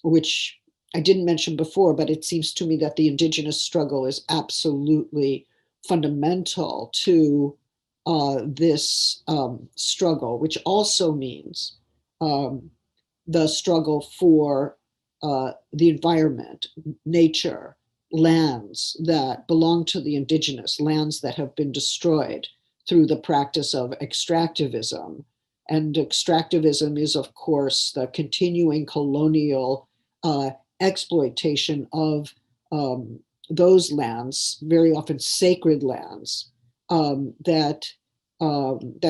which I didn't mention before, but it seems to me that the indigenous struggle is absolutely fundamental to this struggle, which also means the struggle for the environment, nature, lands that belong to the indigenous, lands that have been destroyed through the practice of extractivism. And extractivism is, of course, the continuing colonial exploitation of those lands, very often sacred lands, that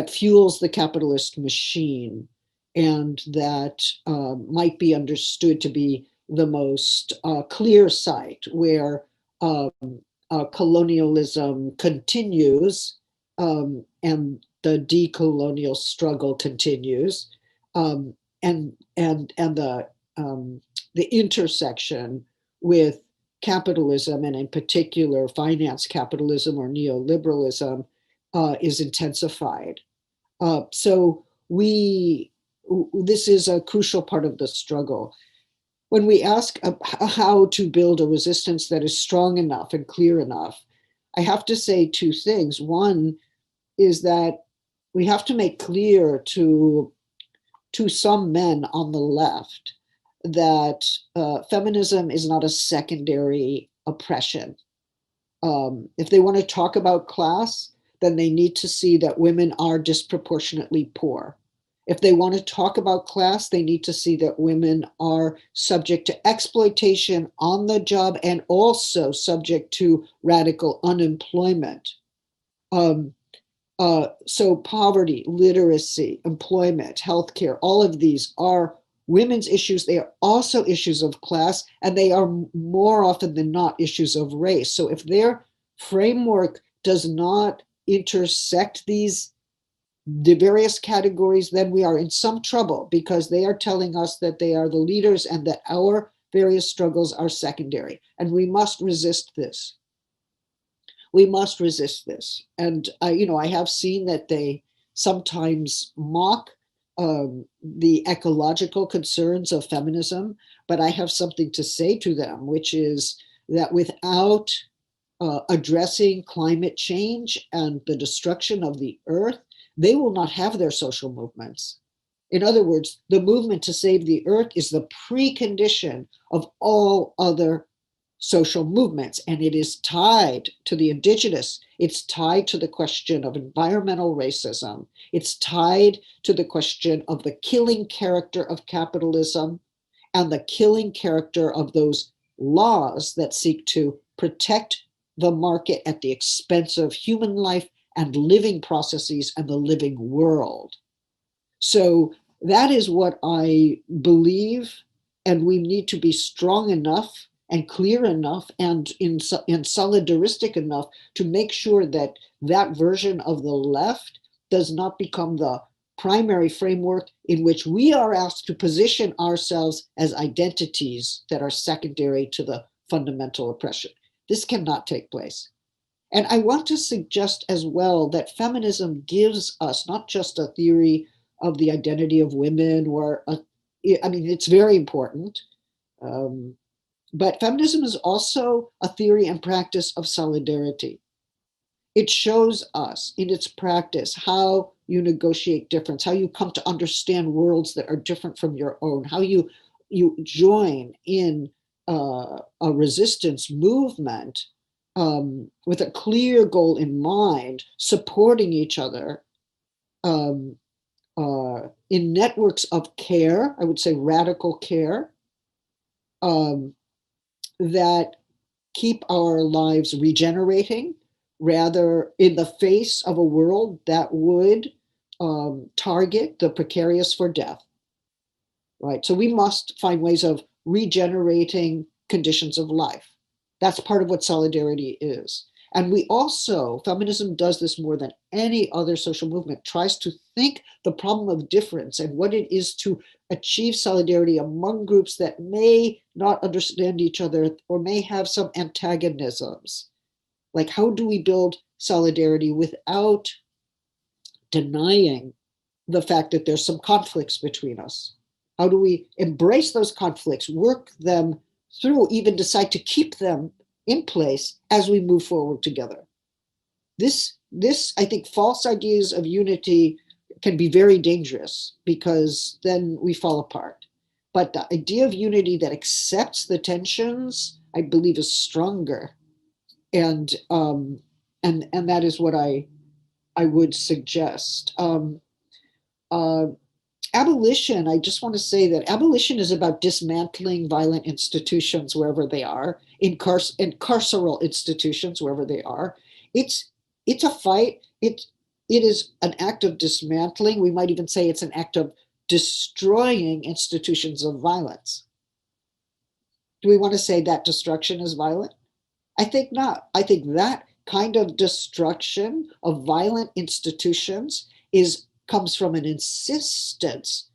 fuels the capitalist machine, and that might be understood to be the most clear site where colonialism continues and the decolonial struggle continues, and the intersection with capitalism, and in particular finance capitalism or neoliberalism, is intensified. So this is a crucial part of the struggle. When we ask how to build a resistance that is strong enough and clear enough, I have to say two things. One is that we have to make clear to some men on the left that feminism is not a secondary oppression. If they want to talk about class, then they need to see that women are disproportionately poor, If they want to talk about class, they need to see that women are subject to exploitation on the job and also subject to radical unemployment. So poverty, literacy, employment, healthcare, all of these are women's issues. They are also issues of class, and they are more often than not issues of race. So if their framework does not intersect the various categories, then we are in some trouble, because they are telling us that they are the leaders and that our various struggles are secondary. And we must resist this. We must resist this. And I have seen that they sometimes mock the ecological concerns of feminism, but I have something to say to them, which is that without addressing climate change and the destruction of the earth, they will not have their social movements. In other words, the movement to save the earth is the precondition of all other social movements, and it is tied to the indigenous. It's tied to the question of environmental racism. It's tied to the question of the killing character of capitalism and the killing character of those laws that seek to protect the market at the expense of human life and living processes and the living world. So that is what I believe, and we need to be strong enough and clear enough and in solidaristic enough to make sure that that version of the left does not become the primary framework in which we are asked to position ourselves as identities that are secondary to the fundamental oppression. This cannot take place. And I want to suggest as well that feminism gives us not just a theory of the identity of women, it's very important, but feminism is also a theory and practice of solidarity. It shows us in its practice how you negotiate difference, how you come to understand worlds that are different from your own, how you join in a resistance movement with a clear goal in mind, supporting each other in networks of care, I would say radical care, that keep our lives regenerating, rather in the face of a world that would target the precarious for death, right? So we must find ways of regenerating conditions of life. That's part of what solidarity is. And we also, feminism does this more than any other social movement, tries to think the problem of difference and what it is to achieve solidarity among groups that may not understand each other or may have some antagonisms. Like, how do we build solidarity without denying the fact that there's some conflicts between us? How do we embrace those conflicts, work them through, even decide to keep them in place as we move forward together? This, I think, false ideas of unity can be very dangerous, because then we fall apart. But the idea of unity that accepts the tensions, I believe, is stronger. And that is what I would suggest. Abolition, I just want to say that abolition is about dismantling violent institutions wherever they are, carceral institutions wherever they are. It's a fight. It is an act of dismantling. We might even say it's an act of destroying institutions of violence. Do we want to say that destruction is violent? I think not. I think that kind of destruction of violent institutions comes from an insistence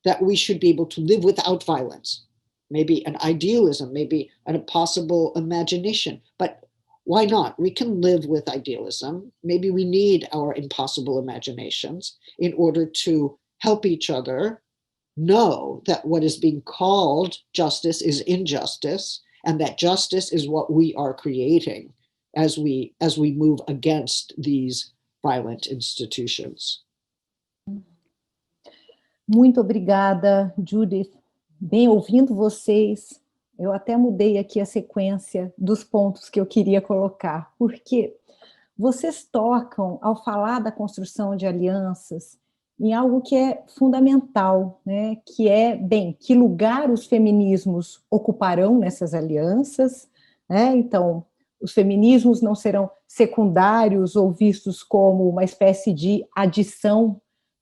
that we should be able to live without violence. Maybe an idealism, maybe an impossible imagination, but why not? We can live with idealism. Maybe we need our impossible imaginations in order to help each other know that what is being called justice is injustice, and that justice is what we are creating as we move against these violent institutions. Muito obrigada, Judith. Bem, ouvindo vocês, eu até mudei aqui a sequência dos pontos que eu queria colocar, porque vocês tocam, ao falar da construção de alianças, em algo que é fundamental, né? Que é, bem, que lugar os feminismos ocuparão nessas alianças, né? Então, os feminismos não serão secundários ou vistos como uma espécie de adição.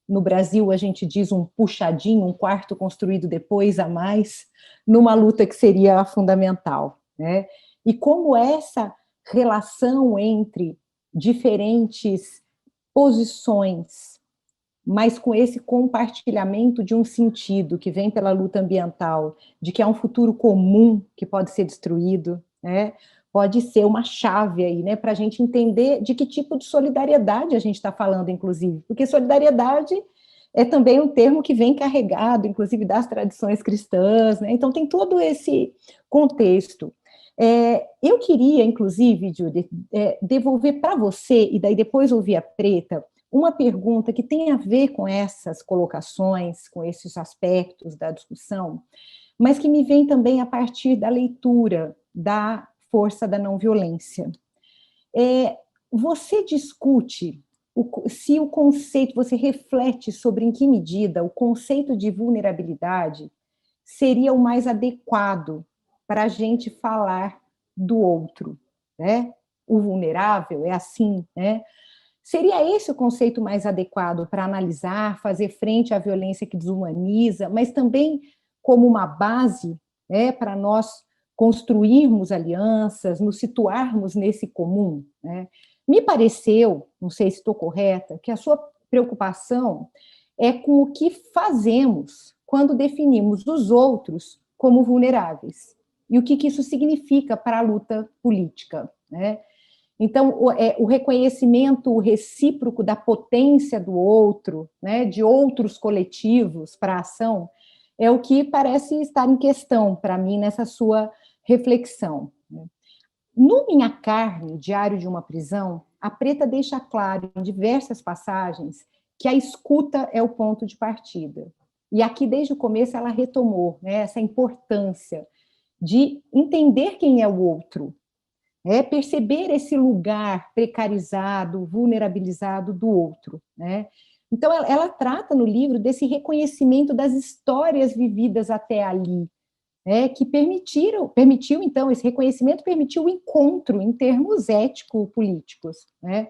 No Brasil, a gente diz um puxadinho, um quarto construído depois a mais, numa luta que seria a fundamental, né? E como essa relação entre diferentes posições, mas com esse compartilhamento de um sentido que vem pela luta ambiental, de que há um futuro comum que pode ser destruído, né? Pode ser uma chave aí, né, para a gente entender de que tipo de solidariedade a gente está falando, inclusive, porque solidariedade é também um termo que vem carregado, inclusive, das tradições cristãs, né? Então tem todo esse contexto. Eu queria, inclusive, Judith, devolver para você, e daí depois ouvir a Preta, uma pergunta que tem a ver com essas colocações, com esses aspectos da discussão, mas que me vem também a partir da leitura da força da não violência. Você discute se o conceito, você reflete sobre em que medida o conceito de vulnerabilidade seria o mais adequado para a gente falar do outro, né? O vulnerável é assim, né? Seria esse o conceito mais adequado para analisar, fazer frente à violência que desumaniza, mas também como uma base, né, para nós construirmos alianças, nos situarmos nesse comum, né? Me pareceu, não sei se estou correta, que a sua preocupação é com o que fazemos quando definimos os outros como vulneráveis, e o que isso significa para a luta política, né? Então, o reconhecimento recíproco da potência do outro, né, de outros coletivos para a ação, é o que parece estar em questão para mim nessa sua reflexão. No Minha Carne, Diário de uma Prisão, a Preta deixa claro em diversas passagens que a escuta é o ponto de partida. E aqui, desde o começo, ela retomou, né, essa importância de entender quem é o outro, perceber esse lugar precarizado, vulnerabilizado do outro, né? Então, ela trata no livro desse reconhecimento das histórias vividas até ali, né, que permitiu, então, esse reconhecimento permitiu o encontro em termos ético-políticos, né?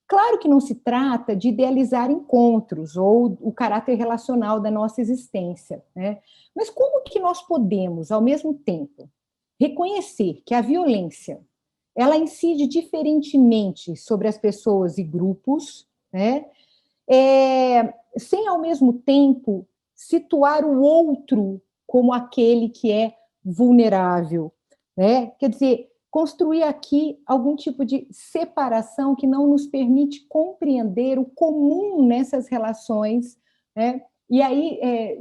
Claro que não se trata de idealizar encontros ou o caráter relacional da nossa existência, né? Mas como que nós podemos, ao mesmo tempo, reconhecer que a violência ela incide diferentemente sobre as pessoas e grupos, né? Sem, ao mesmo tempo, situar o outro como aquele que é vulnerável, né? Quer dizer, construir aqui algum tipo de separação que não nos permite compreender o comum nessas relações, né? E aí,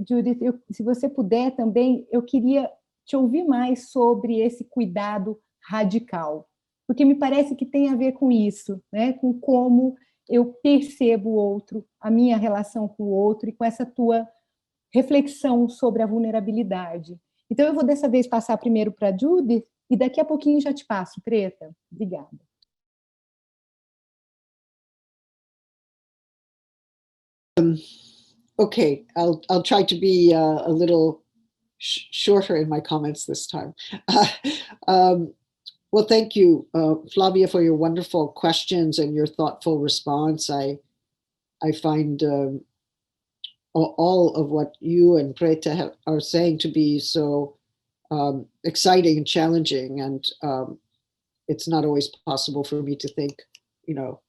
Judith, se você puder também, eu queria te ouvir mais sobre esse cuidado radical, porque me parece que tem a ver com isso, né? Com como eu percebo o outro, a minha relação com o outro e com essa tua reflexão sobre a vulnerabilidade. Então, eu vou dessa vez passar primeiro para a Judith e daqui a pouquinho já te passo, Preta. Obrigada. Okay, I'll try to be a little shorter in my comments this time. Well, thank you, Flavia, for your wonderful questions and your thoughtful response. I find all of what you and Preta are saying to be so exciting and challenging, and it's not always possible for me to think,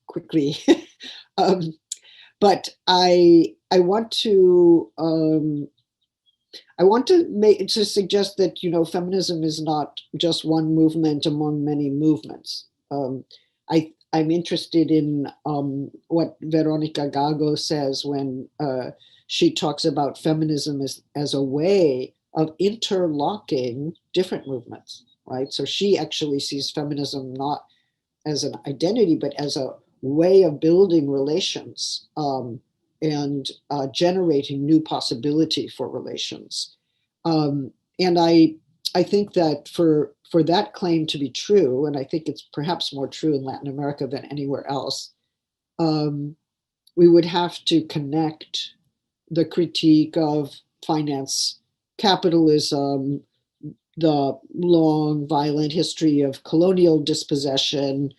quickly. But I want to suggest that feminism is not just one movement among many movements. I'm interested in what Veronica Gago says when she talks about feminism as a way of interlocking different movements, right? So she actually sees feminism not as an identity, but as a way of building relations and generating new possibility for relations. And I think that for that claim to be true, and I think it's perhaps more true in Latin America than anywhere else, we would have to connect the critique of finance capitalism, the long, violent history of colonial dispossession,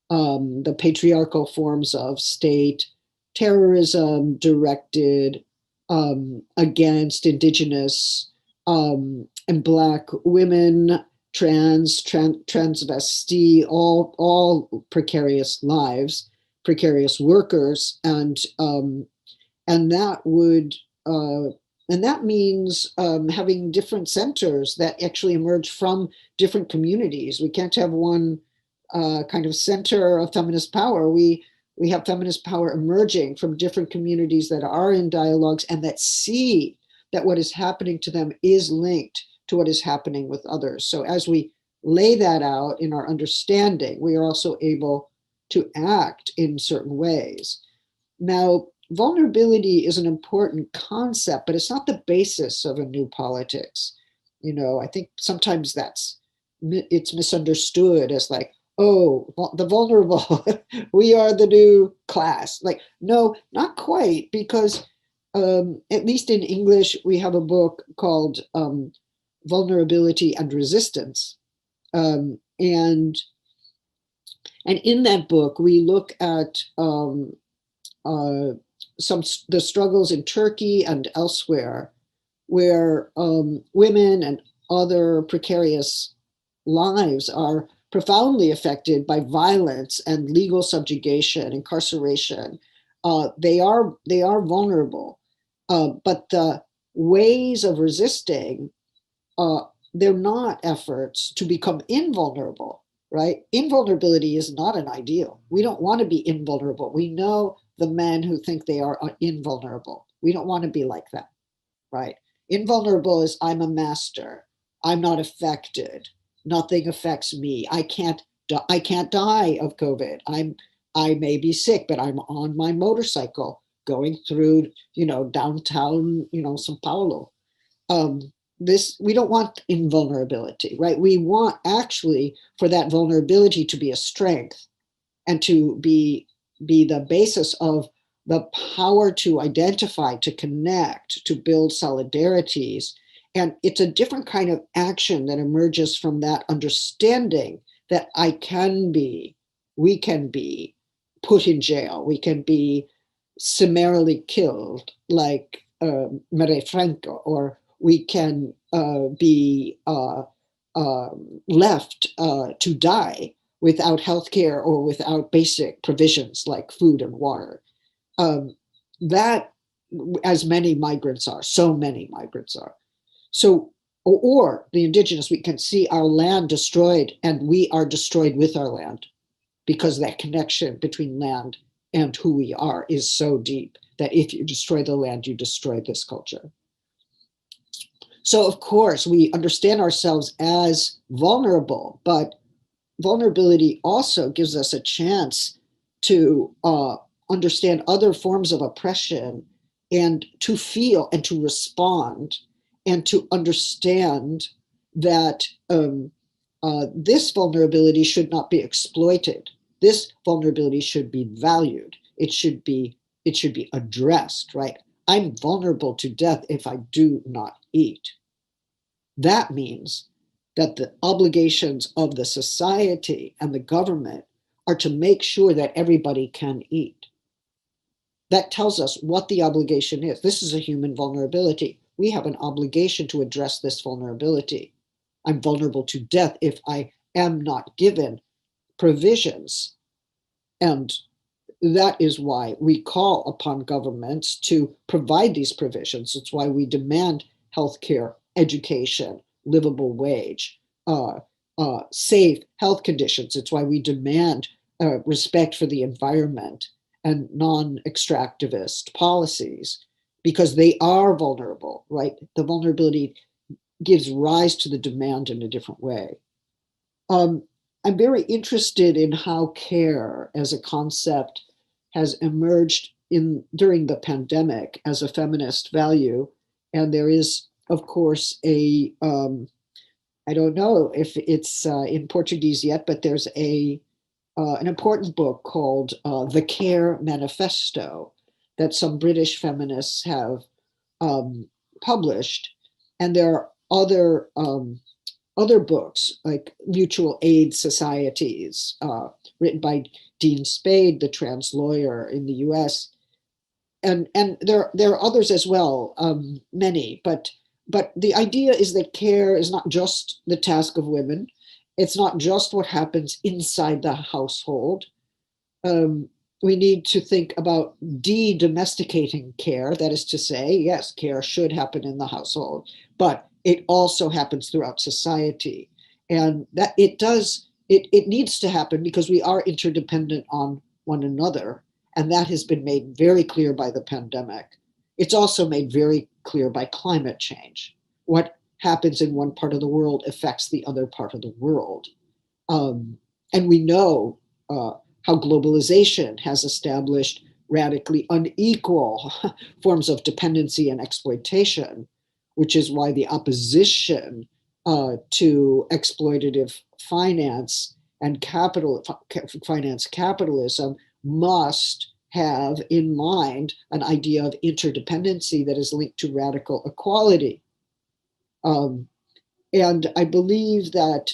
the patriarchal forms of state terrorism directed against Indigenous and Black women, transvestite, all precarious lives, precarious workers, and that would and that means having different centers that actually emerge from different communities. We can't have one kind of center of feminist power. We have feminist power emerging from different communities that are in dialogues and that see that what is happening to them is linked to what is happening with others. So as we lay that out in our understanding, we are also able to act in certain ways. Now, vulnerability is an important concept, but it's not the basis of a new politics. You know, I think sometimes it's misunderstood as like, oh, the vulnerable, we are the new class. Like, no, not quite, because at least in English, we have a book called Vulnerability and Resistance. And in that book, we look at the struggles in Turkey and elsewhere, where women and other precarious lives are profoundly affected by violence and legal subjugation, incarceration. They are vulnerable, but the ways of resisting, they're not efforts to become invulnerable, right? Invulnerability is not an ideal. We don't want to be invulnerable. We know the men who think they are invulnerable. We don't want to be like that, right? Invulnerable is I'm a master. I'm not affected. Nothing affects me. I can't die of COVID. I may be sick, but I'm on my motorcycle going through, downtown, São Paulo. We don't want invulnerability, right? We want actually for that vulnerability to be a strength and to be the basis of the power to identify, to connect, to build solidarities. And it's a different kind of action that emerges from that understanding that we can be put in jail, we can be summarily killed like Mere Franco, or we can be left to die without healthcare or without basic provisions like food and water. That, as many migrants are, so many migrants are. So, or the indigenous, we can see our land destroyed and we are destroyed with our land, because that connection between land and who we are is so deep that if you destroy the land, you destroy this culture. So of course, we understand ourselves as vulnerable, but vulnerability also gives us a chance to understand other forms of oppression and to feel and to respond and to understand that this vulnerability should not be exploited. This vulnerability should be valued. It should be addressed, right? I'm vulnerable to death if I do not eat. That means that the obligations of the society and the government are to make sure that everybody can eat. That tells us what the obligation is. This is a human vulnerability. We have an obligation to address this vulnerability. I'm vulnerable to death if I am not given provisions. And that is why we call upon governments to provide these provisions. It's why we demand healthcare, education, livable wage, safe health conditions. It's why we demand respect for the environment and non-extractivist policies, because they are vulnerable, right? The vulnerability gives rise to the demand in a different way. I'm very interested in how care as a concept has emerged during the pandemic as a feminist value. And there is, of course, I don't know if it's in Portuguese yet, but there's an important book called the Care Manifesto that some British feminists have published, and there are other books like Mutual Aid Societies, written by Dean Spade, the trans lawyer in the U.S., and there are others as well, many. But the idea is that care is not just the task of women. It's not just what happens inside the household. We need to think about de-domesticating care. That is to say, yes, care should happen in the household, but it also happens throughout society. And that it needs to happen because we are interdependent on one another. And that has been made very clear by the pandemic. It's also made very clear by climate change. What happens in one part of the world affects the other part of the world. And we know how globalization has established radically unequal forms of dependency and exploitation, which is why the opposition to exploitative finance and finance capitalism must have in mind an idea of interdependency that is linked to radical equality. And I believe that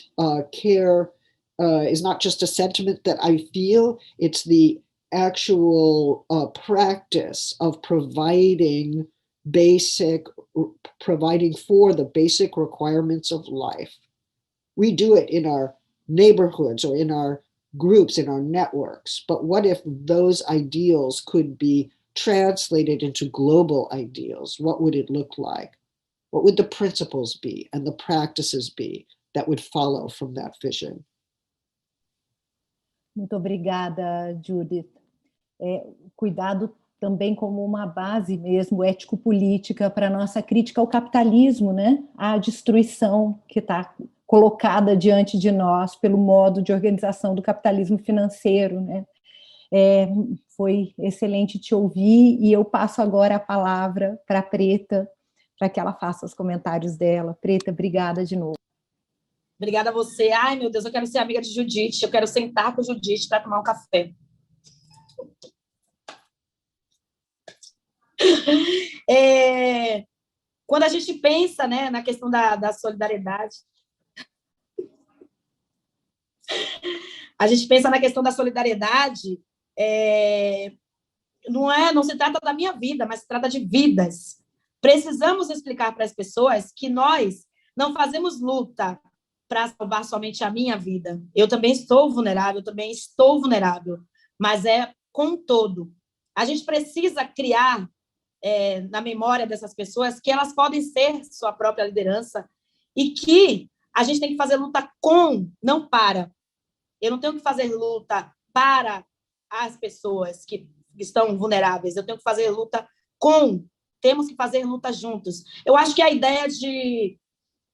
care is not just a sentiment that I feel, it's the actual practice of providing for the basic requirements of life. We do it in our neighborhoods or in our groups, in our networks. But what if those ideals could be translated into global ideals? What would it look like? What would the principles be and the practices be that would follow from that vision? Muito obrigada, Judith. Cuidado também como uma base mesmo ético-política para a nossa crítica ao capitalismo, né? À destruição que está colocada diante de nós pelo modo de organização do capitalismo financeiro, né? Foi excelente te ouvir, e eu passo agora a palavra para a Preta, para que ela faça os comentários dela. Preta, obrigada de novo. Obrigada a você. Ai, meu Deus, eu quero ser amiga de Judith, eu quero sentar com Judith para tomar um café. Quando a gente pensa, né, na questão da solidariedade, não se trata da minha vida, mas se trata de vidas. Precisamos explicar para as pessoas que nós não fazemos luta para salvar somente a minha vida. Eu também estou vulnerável, mas é com um todo. A gente precisa criar na memória dessas pessoas que elas podem ser sua própria liderança e que a gente tem que fazer luta com, não para. Eu não tenho que fazer luta para as pessoas que estão vulneráveis, eu tenho que fazer luta com, temos que fazer luta juntos. Eu acho que a ideia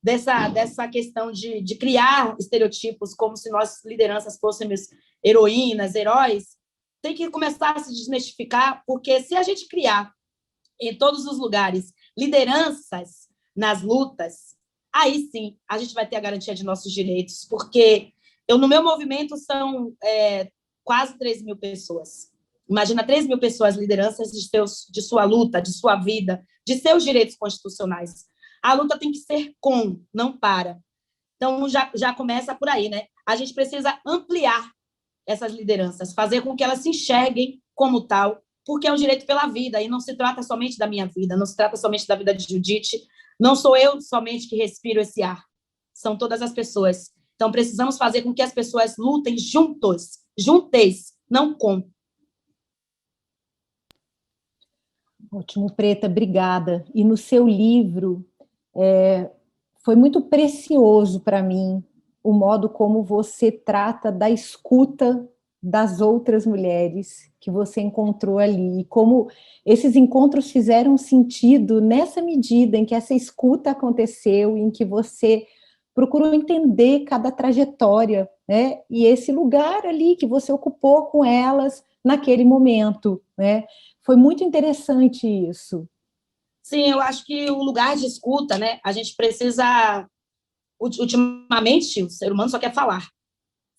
dessa questão de criar estereotipos como se nós, lideranças, fôssemos heroínas, heróis, tem que começar a se desmistificar, porque se a gente criar em todos os lugares lideranças nas lutas, aí sim a gente vai ter a garantia de nossos direitos, porque no meu movimento são quase 3.000 pessoas. Imagina 3.000 pessoas, lideranças de sua luta, de sua vida, de seus direitos constitucionais. A luta tem que ser com, não para. Então, já começa por aí, né? A gente precisa ampliar essas lideranças, fazer com que elas se enxerguem como tal, porque é um direito pela vida, e não se trata somente da minha vida, não se trata somente da vida de Judith, não sou eu somente que respiro esse ar, são todas as pessoas. Então, precisamos fazer com que as pessoas lutem juntos, não com. Ótimo, Preta, obrigada. E no seu livro, foi muito precioso para mim o modo como você trata da escuta das outras mulheres que você encontrou ali, e como esses encontros fizeram sentido nessa medida em que essa escuta aconteceu, em que você procurou entender cada trajetória, né? E esse lugar ali que você ocupou com elas naquele momento, né? Foi muito interessante isso. Sim, eu acho que o lugar de escuta, né? A gente precisa... Ultimamente, o ser humano só quer falar.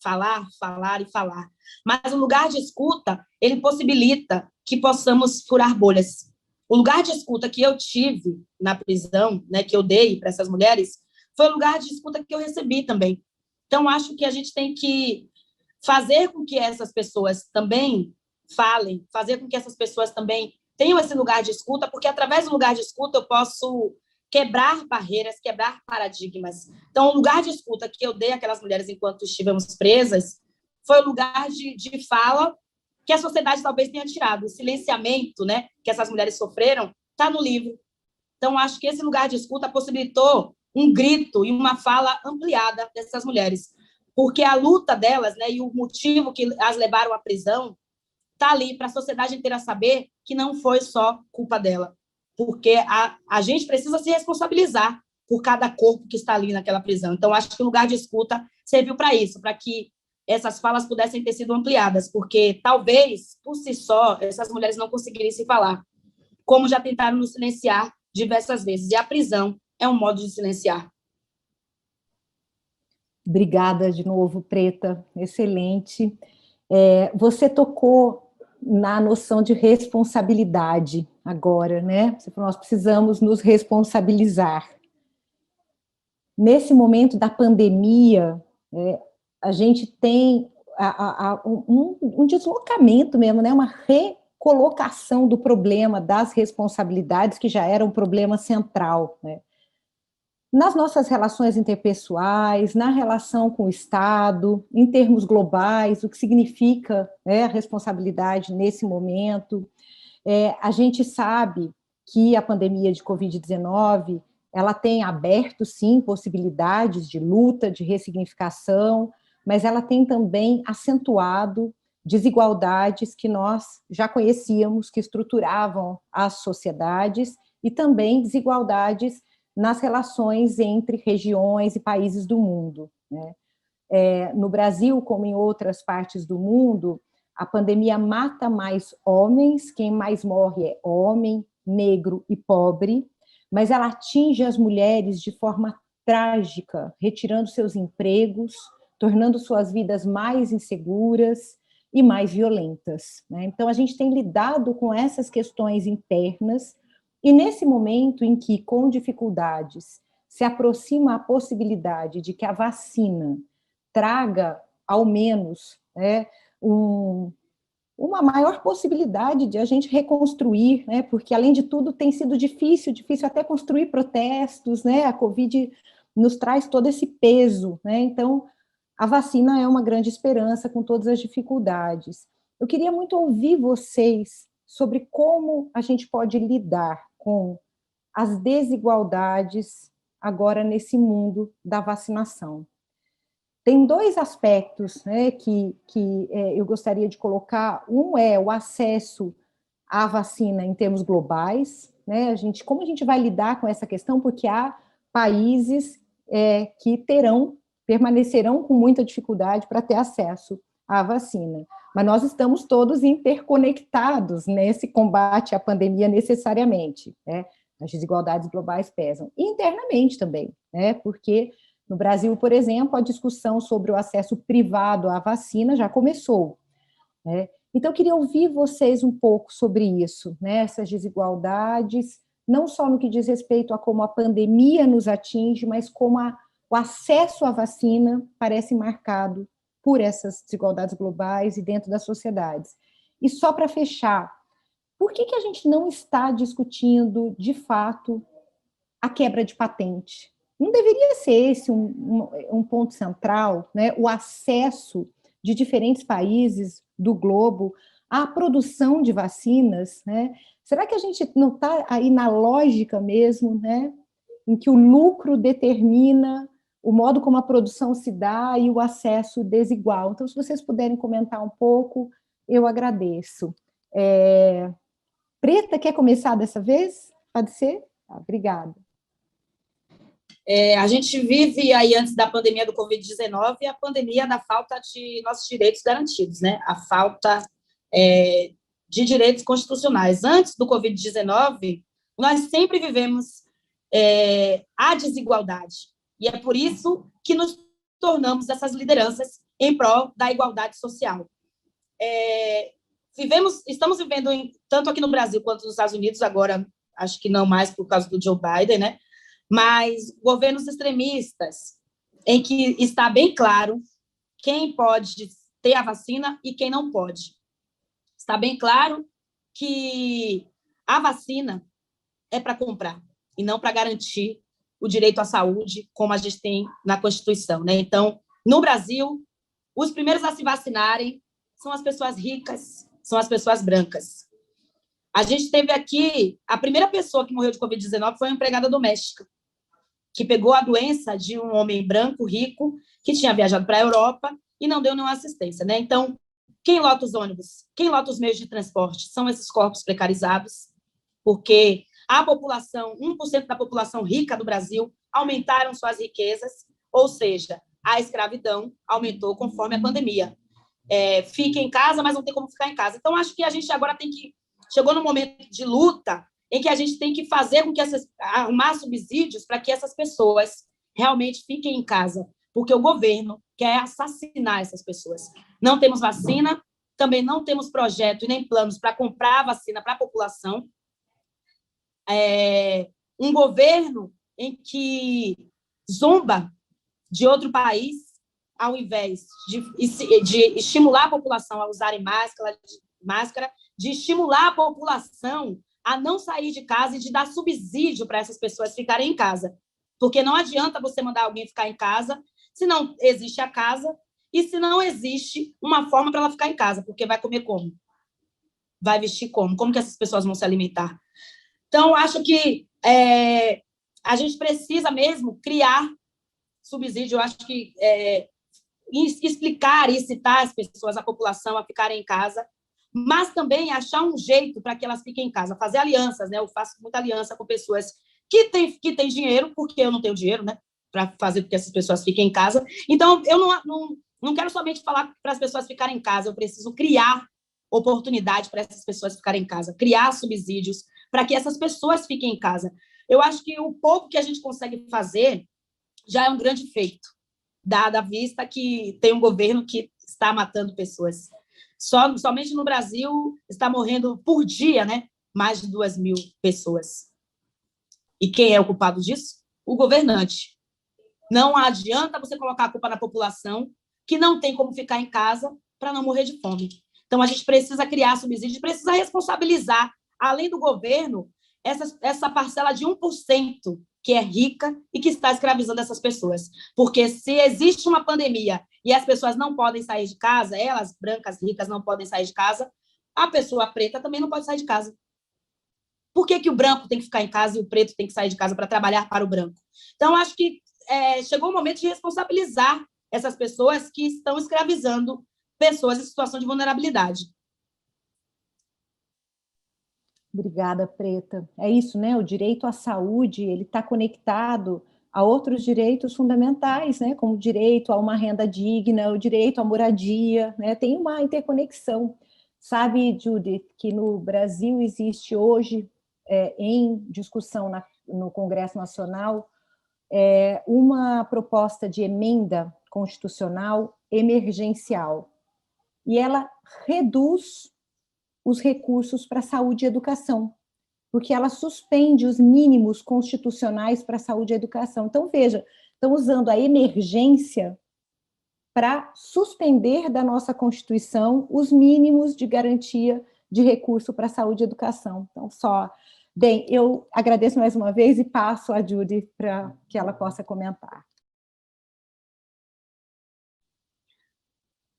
Falar, falar e falar. Mas o lugar de escuta, ele possibilita que possamos furar bolhas. O lugar de escuta que eu tive na prisão, né, que eu dei para essas mulheres, foi o lugar de escuta que eu recebi também. Então, acho que a gente tem que fazer com que essas pessoas também falem, fazer com que essas pessoas também tenham esse lugar de escuta, porque através do lugar de escuta eu posso quebrar barreiras, quebrar paradigmas. Então, o lugar de escuta que eu dei àquelas mulheres enquanto estivemos presas foi o lugar de fala que a sociedade talvez tenha tirado. O silenciamento, né, que essas mulheres sofreram está no livro. Então, acho que esse lugar de escuta possibilitou um grito e uma fala ampliada dessas mulheres, porque a luta delas, né, e o motivo que as levaram à prisão está ali para a sociedade inteira saber que não foi só culpa dela, porque a gente precisa se responsabilizar por cada corpo que está ali naquela prisão. Então, acho que o lugar de escuta serviu para isso, para que essas falas pudessem ter sido ampliadas, porque talvez, por si só, essas mulheres não conseguiriam se falar, como já tentaram nos silenciar diversas vezes, e a prisão é um modo de silenciar. Obrigada de novo, Preta, excelente. Você tocou na noção de responsabilidade agora, né? Você falou, nós precisamos nos responsabilizar. Nesse momento da pandemia, a gente tem um deslocamento mesmo, né? Uma recolocação do problema das responsabilidades, que já era um problema central, né? Nas nossas relações interpessoais, na relação com o Estado, em termos globais, o que significa, né, a responsabilidade nesse momento. A gente sabe que a pandemia de Covid-19, ela tem aberto, sim, possibilidades de luta, de ressignificação, mas ela tem também acentuado desigualdades que nós já conhecíamos, que estruturavam as sociedades, e também desigualdades nas relações entre regiões e países do mundo, né? No Brasil, como em outras partes do mundo, a pandemia mata mais homens, quem mais morre é homem, negro e pobre, mas ela atinge as mulheres de forma trágica, retirando seus empregos, tornando suas vidas mais inseguras e mais violentas, né? Então, a gente tem lidado com essas questões internas, e nesse momento em que, com dificuldades, se aproxima a possibilidade de que a vacina traga, ao menos, né, uma maior possibilidade de a gente reconstruir, né, porque, além de tudo, tem sido difícil até construir protestos, né, a Covid nos traz todo esse peso, né, então a vacina é uma grande esperança com todas as dificuldades. Eu queria muito ouvir vocês sobre como a gente pode lidar com as desigualdades agora nesse mundo da vacinação. Tem dois aspectos, né, que eu gostaria de colocar. Um é o acesso à vacina em termos globais, né? Como a gente vai lidar com essa questão, porque há países que permanecerão com muita dificuldade para ter acesso à vacina. Mas nós estamos todos interconectados nesse combate à pandemia necessariamente, né? As desigualdades globais pesam. E internamente também, né? Porque no Brasil, por exemplo, a discussão sobre o acesso privado à vacina já começou, né? Então, eu queria ouvir vocês um pouco sobre isso, né? Essas desigualdades, não só no que diz respeito a como a pandemia nos atinge, mas como o acesso à vacina parece marcado por essas desigualdades globais e dentro das sociedades. E só para fechar, por que a gente não está discutindo, de fato, a quebra de patente? Não deveria ser esse um ponto central, né? O acesso de diferentes países do globo à produção de vacinas, né? Será que a gente não está aí na lógica mesmo, né? Em que o lucro determina o modo como a produção se dá e o acesso desigual? Então, se vocês puderem comentar um pouco, eu agradeço. Preta, quer começar dessa vez? Pode ser? Obrigada. A gente vive aí, antes da pandemia do Covid-19, a pandemia da falta de nossos direitos garantidos, né? A falta de direitos constitucionais. Antes do Covid-19, nós sempre vivemos a desigualdade. E é por isso que nos tornamos essas lideranças em prol da igualdade social. estamos vivendo, tanto aqui no Brasil quanto nos Estados Unidos, agora acho que não mais por causa do Joe Biden, né? Mas governos extremistas, em que está bem claro quem pode ter a vacina e quem não pode. Está bem claro que a vacina é para comprar e não para garantir o direito à saúde, como a gente tem na Constituição, né? Então, no Brasil, os primeiros a se vacinarem são as pessoas ricas, são as pessoas brancas. A gente teve aqui, a primeira pessoa que morreu de Covid-19 foi uma empregada doméstica, que pegou a doença de um homem branco, rico, que tinha viajado para a Europa e não deu nenhuma assistência, né? Então, quem lota os ônibus, quem lota os meios de transporte são esses corpos precarizados, porque a população, 1% da população rica do Brasil aumentaram suas riquezas, ou seja, a escravidão aumentou conforme a pandemia. Fica em casa, mas não tem como ficar em casa. Então, acho que a gente agora chegou no momento de luta em que a gente tem que fazer com que arrumar subsídios para que essas pessoas realmente fiquem em casa, porque o governo quer assassinar essas pessoas. Não temos vacina, também não temos projeto e nem planos para comprar vacina para a população. Um governo em que zomba de outro país, ao invés de estimular a população a usarem máscara, de estimular a população a não sair de casa e de dar subsídio para essas pessoas ficarem em casa. Porque não adianta você mandar alguém ficar em casa se não existe a casa e se não existe uma forma para ela ficar em casa, porque vai comer como? Vai vestir como? Como que essas pessoas vão se alimentar? Então, acho que a gente precisa mesmo criar subsídio, eu acho que explicar e incitar as pessoas, a população, a ficarem em casa, mas também achar um jeito para que elas fiquem em casa, fazer alianças, né? Eu faço muita aliança com pessoas que têm dinheiro, porque eu não tenho dinheiro, né? Para fazer com que essas pessoas fiquem em casa. Então, eu não quero somente falar para as pessoas ficarem em casa, eu preciso criar oportunidade para essas pessoas ficarem em casa, criar subsídios para que essas pessoas fiquem em casa. Eu acho que o pouco que a gente consegue fazer já é um grande feito, dada a vista que tem um governo que está matando pessoas. Somente no Brasil está morrendo por dia, né, mais de 2.000 pessoas. E quem é o culpado disso? O governante. Não adianta você colocar a culpa na população que não tem como ficar em casa para não morrer de fome. Então, a gente precisa criar subsídios, precisa responsabilizar, além do governo, essa parcela de 1% que é rica e que está escravizando essas pessoas. Porque se existe uma pandemia e as pessoas não podem sair de casa, elas, brancas, ricas, não podem sair de casa, a pessoa preta também não pode sair de casa. Por que o branco tem que ficar em casa e o preto tem que sair de casa para trabalhar para o branco? Então, acho que chegou o momento de responsabilizar essas pessoas que estão escravizando pessoas em situação de vulnerabilidade. Obrigada, Preta. É isso, né? O direito à saúde, ele está conectado a outros direitos fundamentais, né? Como o direito a uma renda digna, o direito à moradia, né? Tem uma interconexão. Sabe, Judith, que no Brasil existe hoje, em discussão no Congresso Nacional, uma proposta de emenda constitucional emergencial. E ela reduz os recursos para saúde e educação, porque ela suspende os mínimos constitucionais para saúde e educação. Então, veja, estão usando a emergência para suspender da nossa Constituição os mínimos de garantia de recurso para saúde e educação. Então, Bem, eu agradeço mais uma vez e passo a Judy para que ela possa comentar.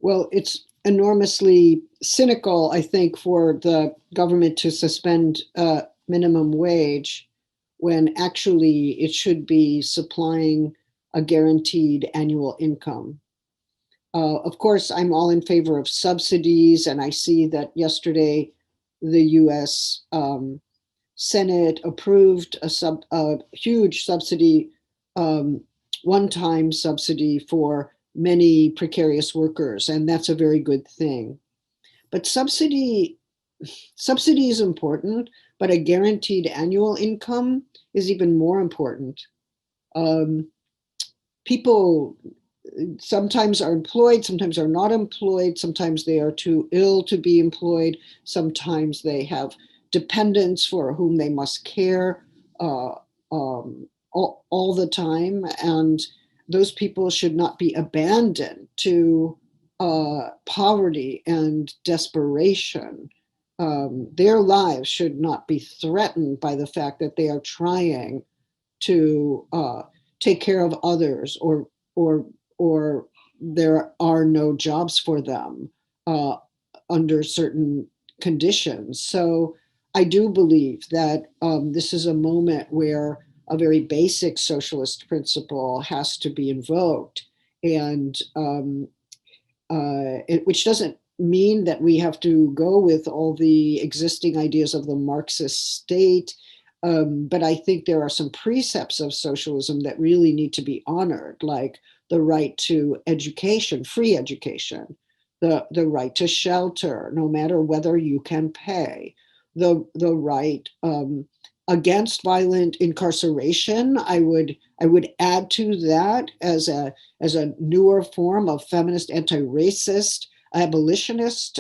Well, it's enormously cynical, I think, for the government to suspend minimum wage when actually it should be supplying a guaranteed annual income. Of course, I'm all in favor of subsidies, and I see that yesterday the US Senate approved a huge subsidy, one-time subsidy for many precarious workers, and that's a very good thing. But subsidy is important, but a guaranteed annual income is even more important. People sometimes are employed, sometimes are not employed, sometimes they are too ill to be employed, sometimes they have dependents for whom they must care all the time, and those people should not be abandoned to poverty and desperation. Their lives should not be threatened by the fact that they are trying to take care of others, or there are no jobs for them under certain conditions. So I do believe that this is a moment where a very basic socialist principle has to be invoked, and which doesn't mean that we have to go with all the existing ideas of the Marxist state. But I think there are some precepts of socialism that really need to be honored, like the right to education, free education, the right to shelter, no matter whether you can pay, the right against violent incarceration. I would add to that as a newer form of feminist, anti-racist, abolitionist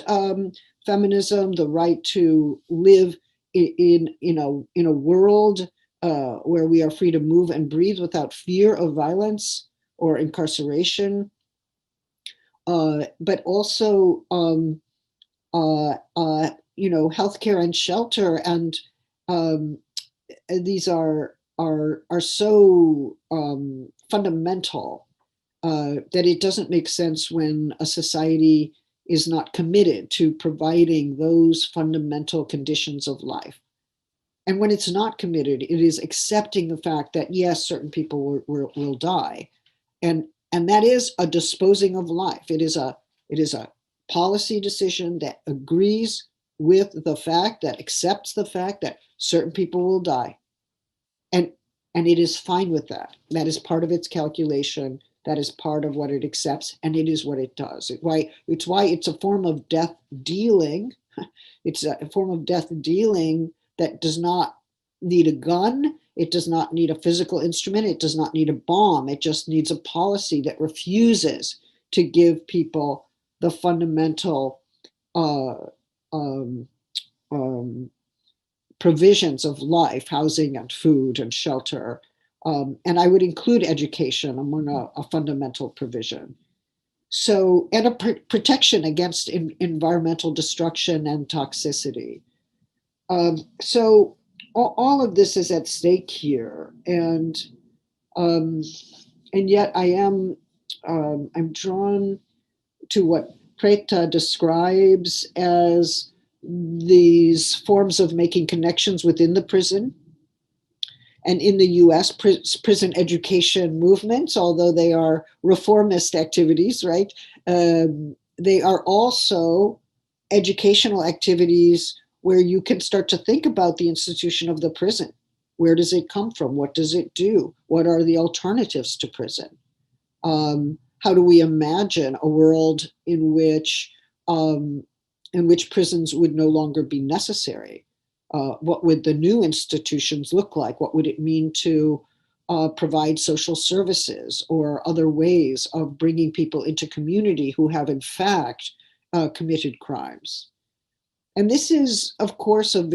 feminism, the right to live in a world where we are free to move and breathe without fear of violence or incarceration, but also healthcare and shelter, and these are so fundamental that it doesn't make sense when a society is not committed to providing those fundamental conditions of life. And when it's not committed, it is accepting the fact that, yes, certain people will die. And that is a disposing of life. It is a policy decision that agrees with the fact, that accepts the fact that certain people will die. And it is fine with that. That is part of its calculation. That is part of what it accepts, and it is what it does. It's why it's a form of death dealing. It's a form of death dealing that does not need a gun. It does not need a physical instrument. It does not need a bomb. It just needs a policy that refuses to give people the fundamental provisions of life, housing and food and shelter. And I would include education among a fundamental provision. So, and a protection against environmental destruction and toxicity. So all of this is at stake here. And yet I'm drawn to what Preta describes as these forms of making connections within the prison. And in the US, prison education movements, although they are reformist activities, right? They are also educational activities where you can start to think about the institution of the prison. Where does it come from? What does it do? What are the alternatives to prison? How do we imagine a world in which prisons would no longer be necessary? What would the new institutions look like? What would it mean to provide social services or other ways of bringing people into community who have in fact committed crimes? And this is, of course, it's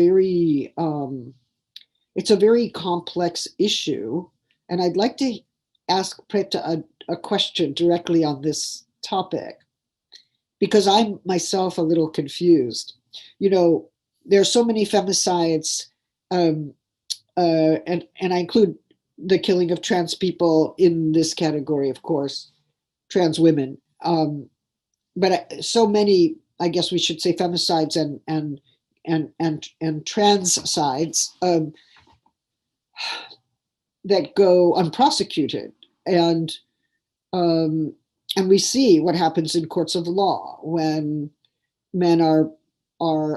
a very complex issue. And I'd like to ask Preta a question directly on this topic, because I'm myself a little confused. There are so many femicides, and I include the killing of trans people in this category, of course, trans women. But so many, I guess we should say, femicides and transcides that go unprosecuted, and we see what happens in courts of law when men are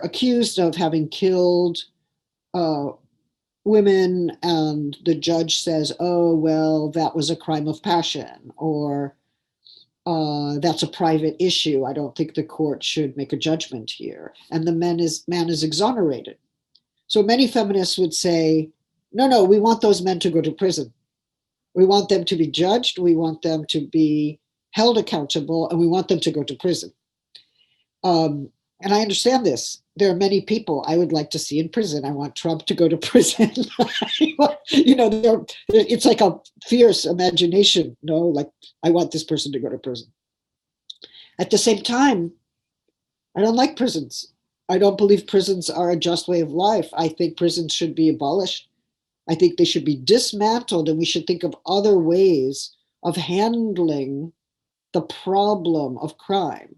accused of having killed women, and the judge says, "Oh, well, that was a crime of passion," or "That's a private issue. I don't think the court should make a judgment here," and the man is exonerated. So many feminists would say, "No, we want those men to go to prison. We want them to be judged. We want them to be held accountable, and we want them to go to prison. And I understand this. There are many people I would like to see in prison. I want Trump to go to prison. You know, it's like a fierce imagination. No, like, I want this person to go to prison. At the same time, I don't like prisons. I don't believe prisons are a just way of life. I think prisons should be abolished. I think they should be dismantled, and we should think of other ways of handling the problem of crime.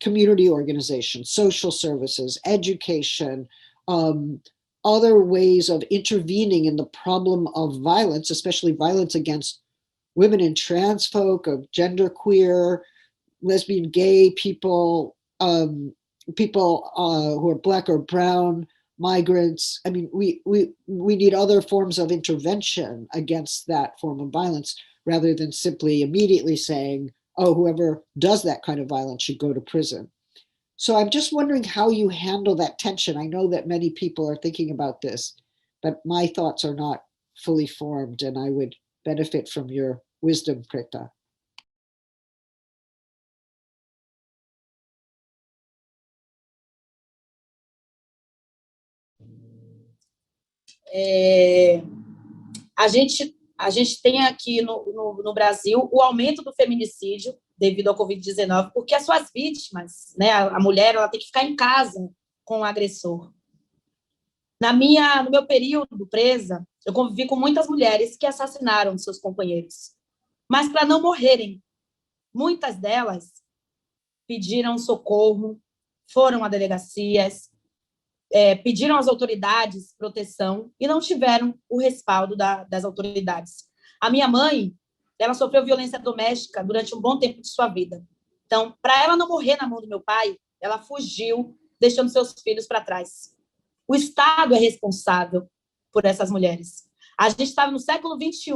Community organizations, social services, education, other ways of intervening in the problem of violence, especially violence against women and trans folk, of genderqueer, lesbian, gay people, people who are Black or brown, migrants. I mean, we need other forms of intervention against that form of violence, rather than simply immediately saying, oh, whoever does that kind of violence should go to prison. So I'm just wondering how you handle that tension. I know that many people are thinking about this, but my thoughts are not fully formed, and I would benefit from your wisdom, Preta. A gente tem aqui no Brasil o aumento do feminicídio devido ao Covid-19, porque as suas vítimas, né, a mulher, ela tem que ficar em casa com o agressor. No meu período presa, eu convivi com muitas mulheres que assassinaram seus companheiros, mas para não morrerem, muitas delas pediram socorro, foram a delegacias, pediram às autoridades proteção e não tiveram o respaldo das autoridades. A minha mãe, ela sofreu violência doméstica durante um bom tempo de sua vida. Então, para ela não morrer na mão do meu pai, ela fugiu, deixando seus filhos para trás. O Estado é responsável por essas mulheres. A gente estava no século XXI,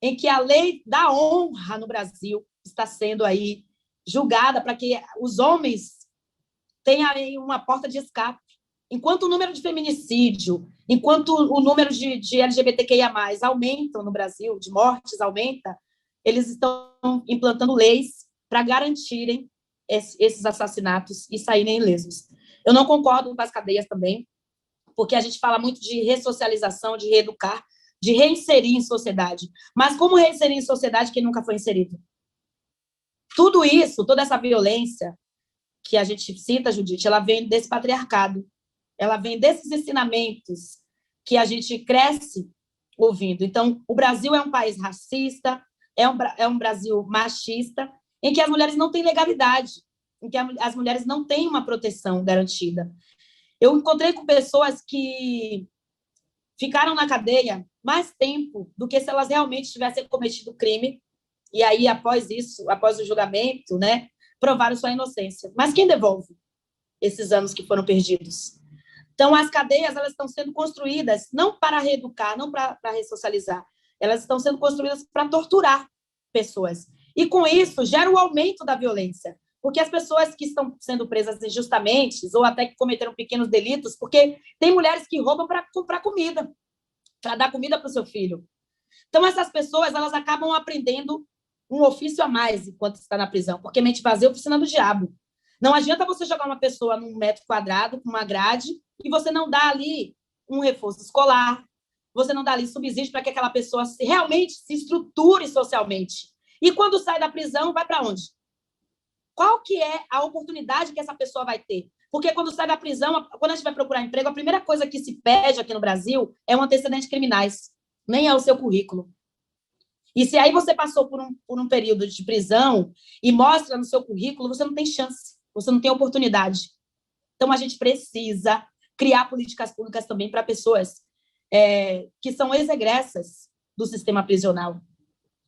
em que a lei da honra no Brasil está sendo aí julgada para que os homens tenham aí uma porta de escape. Enquanto o número de feminicídio, enquanto o número de LGBTQIA+, aumentam no Brasil, de mortes aumenta, eles estão implantando leis para garantirem esses assassinatos e saírem ilesos. Eu não concordo com as cadeias também, porque a gente fala muito de ressocialização, de reeducar, de reinserir em sociedade. Mas como reinserir em sociedade quem nunca foi inserido? Tudo isso, toda essa violência que a gente cita, Judith, ela vem desse patriarcado. Ela vem desses ensinamentos que a gente cresce ouvindo. Então, o Brasil é um país racista, é um Brasil machista, em que as mulheres não têm legalidade, em que as mulheres não têm uma proteção garantida. Eu encontrei com pessoas que ficaram na cadeia mais tempo do que se elas realmente tivessem cometido crime, e aí, após isso, após o julgamento, né, provaram sua inocência. Mas quem devolve esses anos que foram perdidos? Então, as cadeias, elas estão sendo construídas não para reeducar, não para ressocializar, elas estão sendo construídas para torturar pessoas. E, com isso, gera o aumento da violência, porque as pessoas que estão sendo presas injustamente, ou até que cometeram pequenos delitos, porque tem mulheres que roubam para comprar comida, para dar comida para o seu filho. Então, essas pessoas, elas acabam aprendendo um ofício a mais enquanto está na prisão, porque mente vazia é oficina do diabo. Não adianta você jogar uma pessoa num metro quadrado, com uma grade, e você não dá ali um reforço escolar, você não dá ali subsídio para que aquela pessoa realmente se estruture socialmente. E quando sai da prisão, vai para onde? Qual que é a oportunidade que essa pessoa vai ter? Porque quando sai da prisão, quando a gente vai procurar emprego, a primeira coisa que se pede aqui no Brasil é um antecedente criminais, nem é o seu currículo. E se aí você passou por um período de prisão e mostra no seu currículo, você não tem chance, você não tem oportunidade. Então, a gente precisa criar políticas públicas também para pessoas que são ex-egressas do sistema prisional.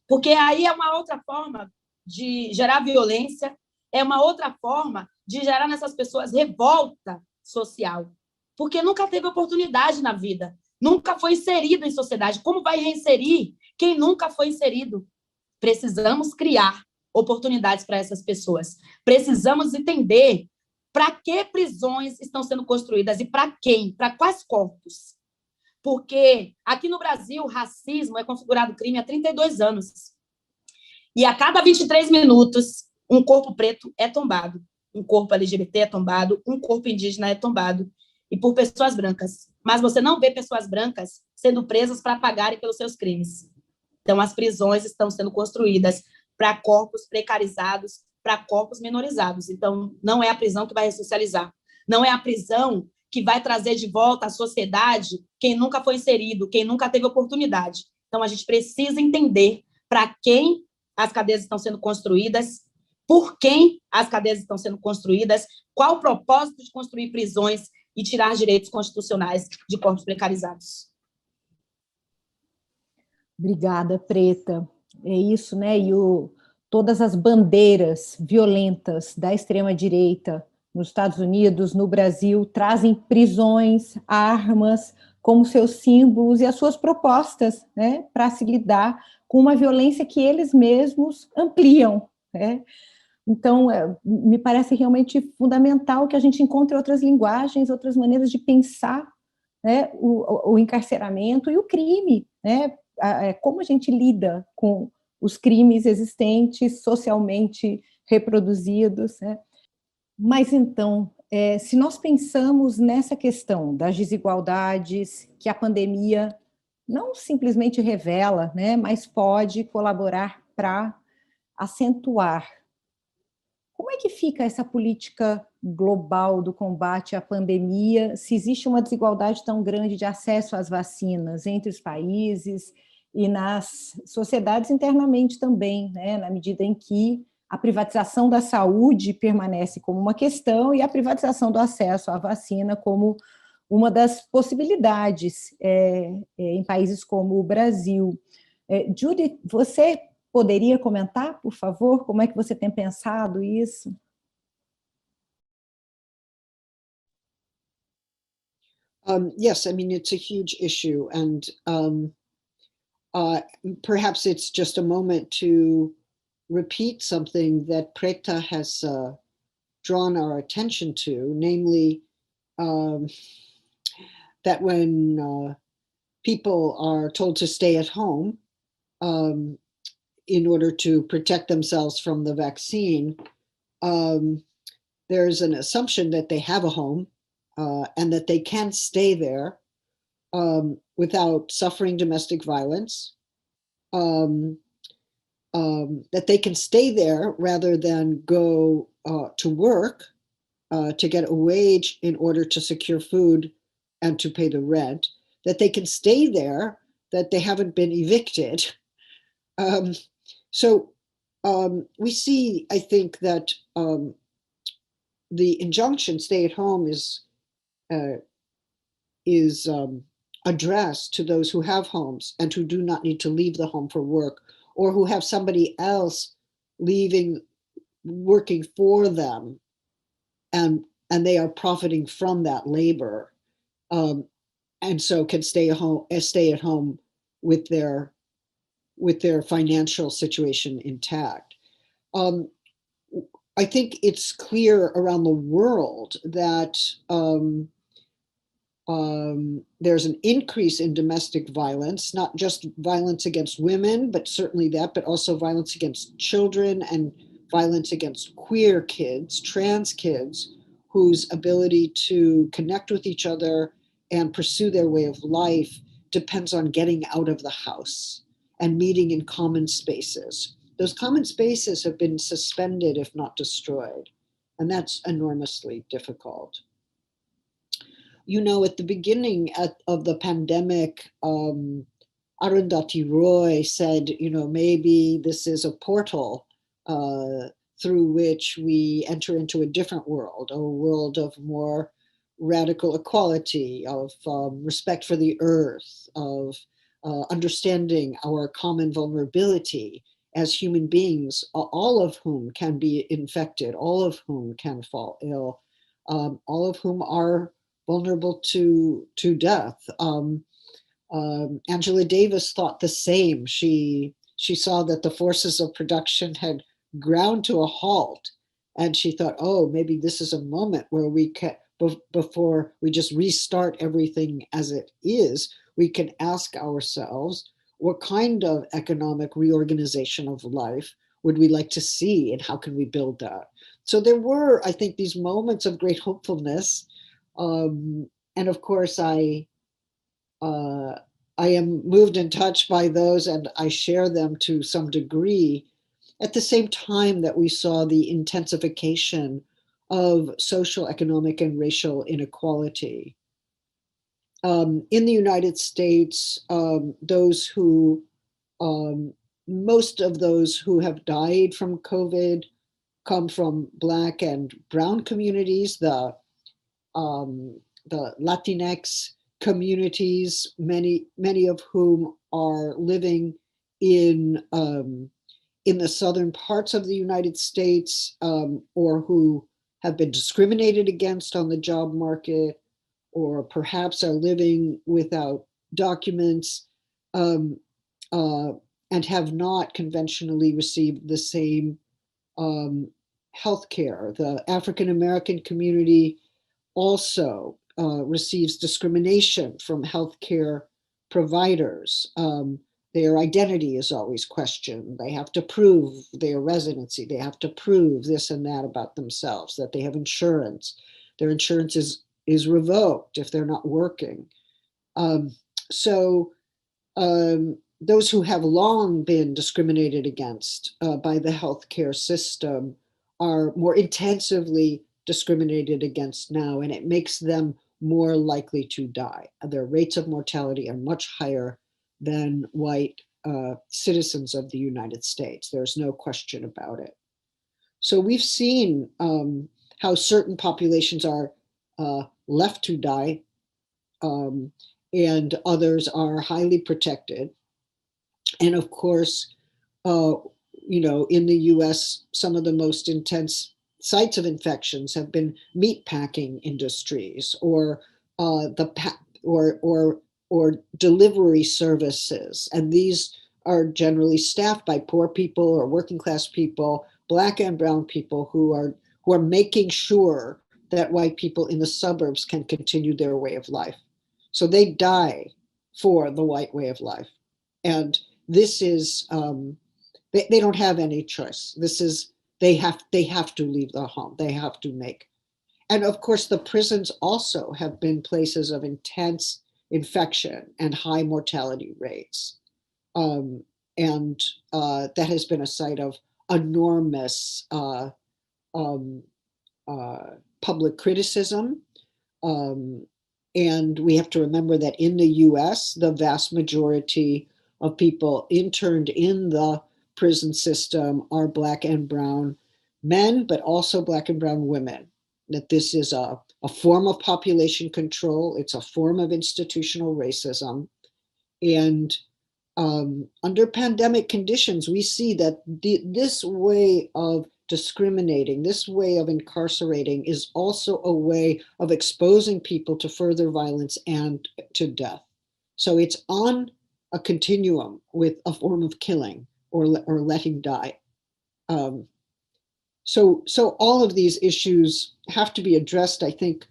Porque aí é uma outra forma de gerar violência, é uma outra forma de gerar nessas pessoas revolta social. Porque nunca teve oportunidade na vida, nunca foi inserido em sociedade. Como vai reinserir quem nunca foi inserido? Precisamos criar oportunidades para essas pessoas. Precisamos entender para que prisões estão sendo construídas e para quem, para quais corpos. Porque aqui no Brasil o racismo é configurado crime há 32 anos. E a cada 23 minutos, um corpo preto é tombado, um corpo LGBT é tombado, um corpo indígena é tombado, e por pessoas brancas. Mas você não vê pessoas brancas sendo presas para pagarem pelos seus crimes. Então, as prisões estão sendo construídas para corpos precarizados, para corpos minorizados. Então, não é a prisão que vai ressocializar. Não é a prisão que vai trazer de volta à sociedade quem nunca foi inserido, quem nunca teve oportunidade. Então, a gente precisa entender para quem as cadeias estão sendo construídas, por quem as cadeias estão sendo construídas, qual o propósito de construir prisões e tirar direitos constitucionais de corpos precarizados. Obrigada, Preta. É isso, né? E todas as bandeiras violentas da extrema-direita nos Estados Unidos, no Brasil, trazem prisões, armas como seus símbolos e as suas propostas, né, para se lidar com uma violência que eles mesmos ampliam, né? Então, me parece realmente fundamental que a gente encontre outras linguagens, outras maneiras de pensar, né, o encarceramento e o crime, né? Como a gente lida com os crimes existentes, socialmente reproduzidos, né? Mas, então, se nós pensamos nessa questão das desigualdades que a pandemia não simplesmente revela, né, mas pode colaborar para acentuar, como é que fica essa política global do combate à pandemia, se existe uma desigualdade tão grande de acesso às vacinas entre os países e nas sociedades internamente também, né, na medida em que a privatização da saúde permanece como uma questão e a privatização do acesso à vacina como uma das possibilidades em países como o Brasil. Judith, você poderia comentar, por favor, como é que você tem pensado isso? Yes, I mean, it's a huge issue, and perhaps it's just a moment to repeat something that Preta has drawn our attention to, namely that when people are told to stay at home in order to protect themselves from the vaccine, there's an assumption that they have a home and that they can stay there without suffering domestic violence, that they can stay there rather than go to work to get a wage in order to secure food and to pay the rent, that they can stay there, that they haven't been evicted. So we see, I think, that the injunction stay at home is addressed to those who have homes and who do not need to leave the home for work, or who have somebody else working for them, and they are profiting from that labor, and so can stay at home with their financial situation intact. I think it's clear around the world that there's an increase in domestic violence, not just violence against women, but certainly that, but also violence against children and violence against queer kids, trans kids, whose ability to connect with each other and pursue their way of life depends on getting out of the house and meeting in common spaces. Those common spaces have been suspended, if not destroyed, and that's enormously difficult. You know, at the beginning of the pandemic, Arundhati Roy said, you know, maybe this is a portal through which we enter into a different world, a world of more radical equality, of respect for the earth, of understanding our common vulnerability as human beings, all of whom can be infected, all of whom can fall ill, all of whom are vulnerable to death. Angela Davis thought the same. She saw that the forces of production had ground to a halt, and she thought, oh, maybe this is a moment where we can, before we just restart everything as it is, we can ask ourselves, what kind of economic reorganization of life, would we like to see, and how can we build that? So there were, I think, these moments of great hopefulness. And of course, I am moved and touched by those, and I share them to some degree. At the same time that we saw the intensification of social, economic, and racial inequality. In the United States, most of those who have died from COVID come from Black and Brown communities, the Latinx communities, many of whom are living in the southern parts of the United States, or who have been discriminated against on the job market, or perhaps are living without documents, and have not conventionally received the same healthcare. The African American community also receives discrimination from healthcare providers. Their identity is always questioned. They have to prove their residency. They have to prove this and that about themselves, that they have insurance. Their insurance is revoked if they're not working. Those who have long been discriminated against by the healthcare system are more intensively discriminated against now, and it makes them more likely to die. Their rates of mortality are much higher than white citizens of the United States. There's no question about it. So we've seen how certain populations are left to die, and others are highly protected. And of course, in the US, some of the most intense sites of infections have been meatpacking industries, or delivery services, and these are generally staffed by poor people or working class people, Black and brown people who are making sure that white people in the suburbs can continue their way of life. So they die for the white way of life, and this is they don't have any choice. This is they have to leave the home. They have to make. And of course, the prisons also have been places of intense infection and high mortality rates. And that has been a site of enormous public criticism. And we have to remember that in the US, the vast majority of people interned in the prison system are Black and brown men, but also Black and brown women. That this is a form of population control. It's a form of institutional racism. And under pandemic conditions, we see that this way of discriminating, this way of incarcerating is also a way of exposing people to further violence and to death. So it's on a continuum with a form of killing or letting die. So all of these issues have to be addressed. I think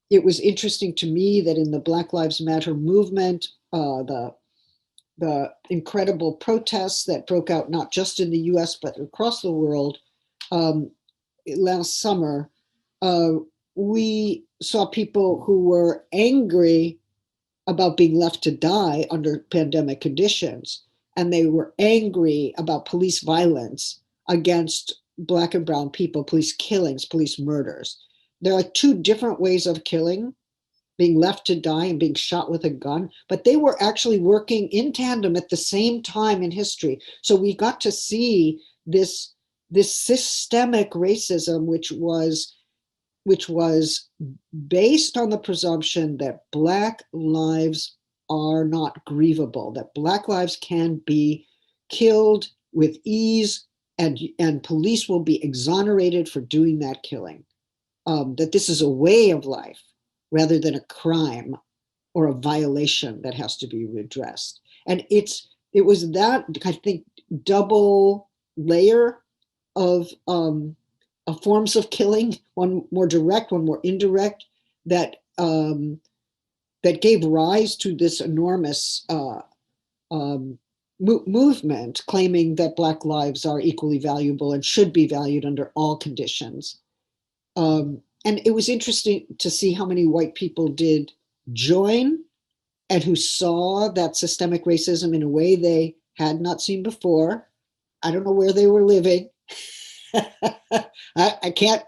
it was interesting to me that in the Black Lives Matter movement, the incredible protests that broke out not just in the US, but across the world last summer, we saw people who were angry about being left to die under pandemic conditions. And they were angry about police violence against Black and brown people, police killings, police murders. There are two different ways of killing, being left to die and being shot with a gun, but they were actually working in tandem at the same time in history. So we got to see this systemic racism, which was based on the presumption that Black lives are not grievable, that Black lives can be killed with ease, and police will be exonerated for doing that killing. That this is a way of life rather than a crime or a violation that has to be redressed. And it was that, I think, double layer of forms of killing, one more direct, one more indirect, that gave rise to this enormous movement claiming that Black lives are equally valuable and should be valued under all conditions. And it was interesting to see how many white people did join and who saw that systemic racism in a way they had not seen before. I don't know where they were living. I can't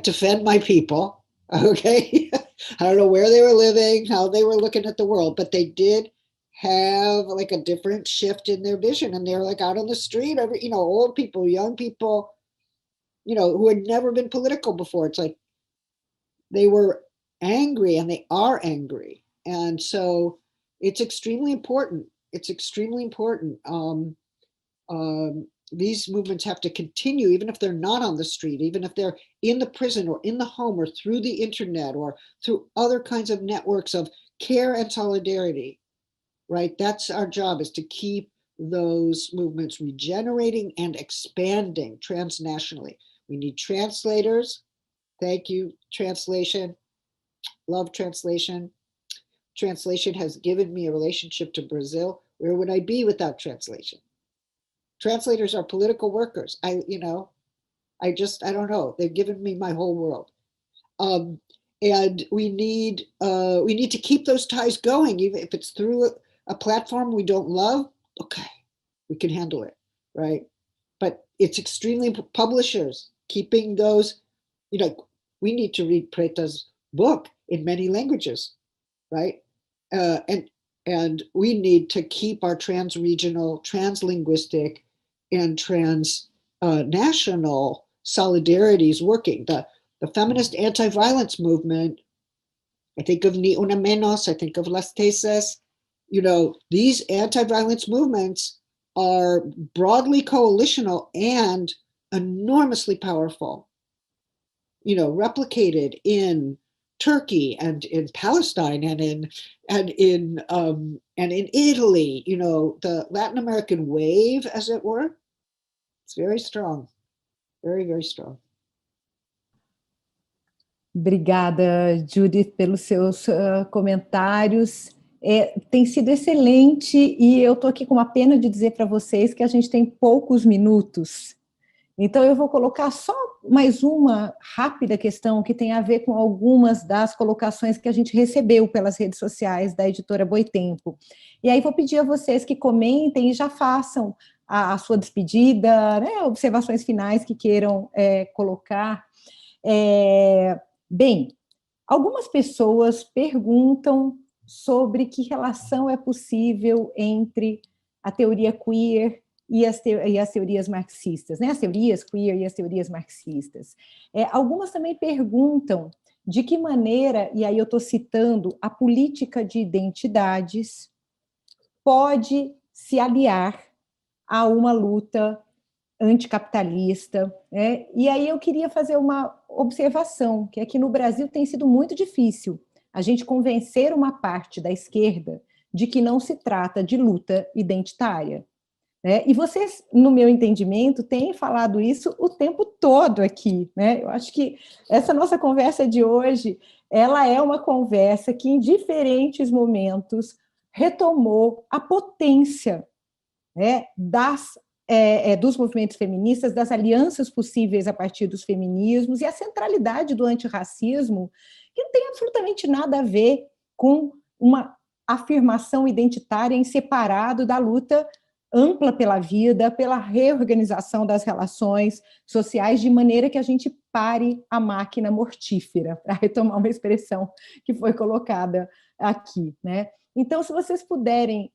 defend my people, okay? I don't know where they were living, how they were looking at the world, but they did have like a different shift in their vision, and they're like out on the street, old people, young people, who had never been political before. It's like they were angry, and they are angry, and so it's extremely important. It's extremely important. These movements have to continue, even if they're not on the street, even if they're in the prison or in the home or through the internet or through other kinds of networks of care and solidarity, right? That's our job, is to keep those movements regenerating and expanding transnationally. We need translators. Thank you, translation. Love translation. Translation has given me a relationship to Brazil. Where would I be without translation? Translators are political workers. I don't know. They've given me my whole world. And we need to keep those ties going, even if it's through a platform we don't love. Okay, we can handle it, right? But it's extremely publishers keeping those. We need to read Preta's book in many languages, right? And we need to keep our trans-regional, trans-linguistic, and trans-national solidarities working. The feminist anti-violence movement, I think of Ni Una Menos, I think of Las Tesas, these anti-violence movements are broadly coalitional and enormously powerful, replicated in Turkey and in Palestine and in Italy, the Latin American wave, as it were. It's very strong, very, very strong. Obrigada, Judith, pelos seus comentários. Tem sido excelente, e eu estou aqui com uma pena de dizer para vocês que a gente tem poucos minutos. Então, eu vou colocar só mais uma rápida questão que tem a ver com algumas das colocações que a gente recebeu pelas redes sociais da editora Boitempo. E aí vou pedir a vocês que comentem e já façam a sua despedida, né, observações finais que queiram colocar. Bem, algumas pessoas perguntam sobre que relação é possível entre a teoria queer e as teorias marxistas, né? As teorias queer e as teorias marxistas. Algumas também perguntam de que maneira, e aí eu estou citando, a política de identidades pode se aliar a uma luta anticapitalista, né? E aí eu queria fazer uma observação, que é que no Brasil tem sido muito difícil a gente convencer uma parte da esquerda de que não se trata de luta identitária. E vocês, no meu entendimento, têm falado isso o tempo todo aqui, né? Eu acho que essa nossa conversa de hoje, ela é uma conversa que, em diferentes momentos, retomou a potência, né, dos movimentos feministas, das alianças possíveis a partir dos feminismos e a centralidade do antirracismo, que não tem absolutamente nada a ver com uma afirmação identitária em separado da luta ampla pela vida, pela reorganização das relações sociais, de maneira que a gente pare a máquina mortífera, para retomar uma expressão que foi colocada aqui, né? Então, se vocês puderem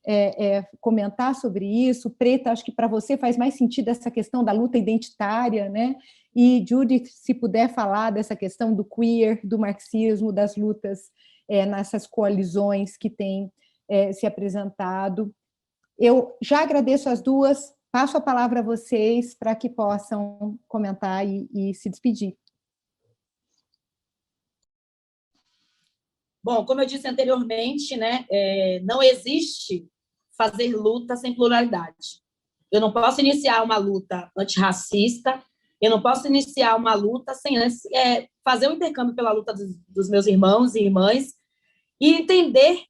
comentar sobre isso, Preta, acho que para você faz mais sentido essa questão da luta identitária, né? E Judith, se puder falar dessa questão do queer, do marxismo, das lutas nessas coalizões que têm se apresentado. Eu já agradeço as duas, passo a palavra a vocês para que possam comentar e se despedir. Bom, como eu disse anteriormente, né, não existe fazer luta sem pluralidade. Eu não posso iniciar uma luta antirracista, eu não posso iniciar uma luta sem antes fazer um intercâmbio pela luta dos meus irmãos e irmãs e entender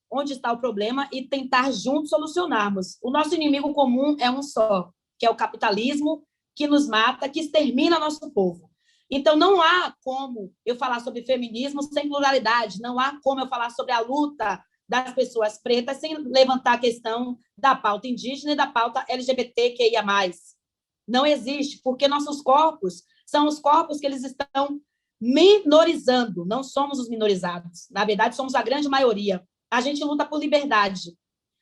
onde está o problema e tentar juntos solucionarmos. O nosso inimigo comum é um só, que é o capitalismo, que nos mata, que extermina nosso povo. Então, não há como eu falar sobre feminismo sem pluralidade, não há como eu falar sobre a luta das pessoas pretas sem levantar a questão da pauta indígena e da pauta LGBTQIA+. Não existe, porque nossos corpos são os corpos que eles estão minorizando, não somos os minorizados. Na verdade, somos a grande maioria. A gente luta por liberdade.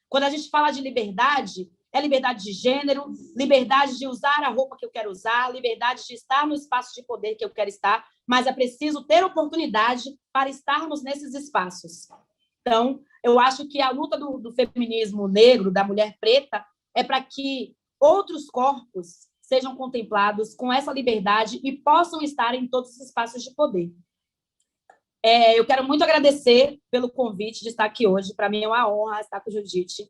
Quando a gente fala de liberdade, é liberdade de gênero, liberdade de usar a roupa que eu quero usar, liberdade de estar no espaço de poder que eu quero estar, mas é preciso ter oportunidade para estarmos nesses espaços. Então, eu acho que a luta do feminismo negro, da mulher preta, é para que outros corpos sejam contemplados com essa liberdade e possam estar em todos os espaços de poder. Eu quero muito agradecer pelo convite de estar aqui hoje. Para mim é uma honra estar com Judith.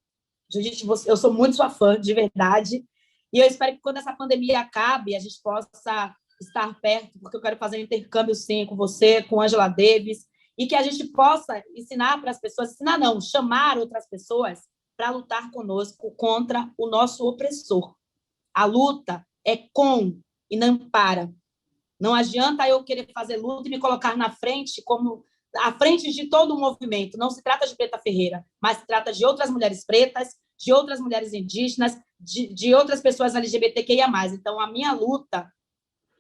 Judith, eu sou muito sua fã, de verdade. E eu espero que quando essa pandemia acabe, a gente possa estar perto, porque eu quero fazer um intercâmbio, sim, com você, com Angela Davis, e que a gente possa ensinar para as pessoas, ensinar não, chamar outras pessoas para lutar conosco contra o nosso opressor. A luta é com e não para. Não adianta eu querer fazer luta e me colocar na frente, como à frente de todo o movimento. Não se trata de Preta Ferreira, mas se trata de outras mulheres pretas, de outras mulheres indígenas, de outras pessoas LGBTQIA+. Então, a minha luta,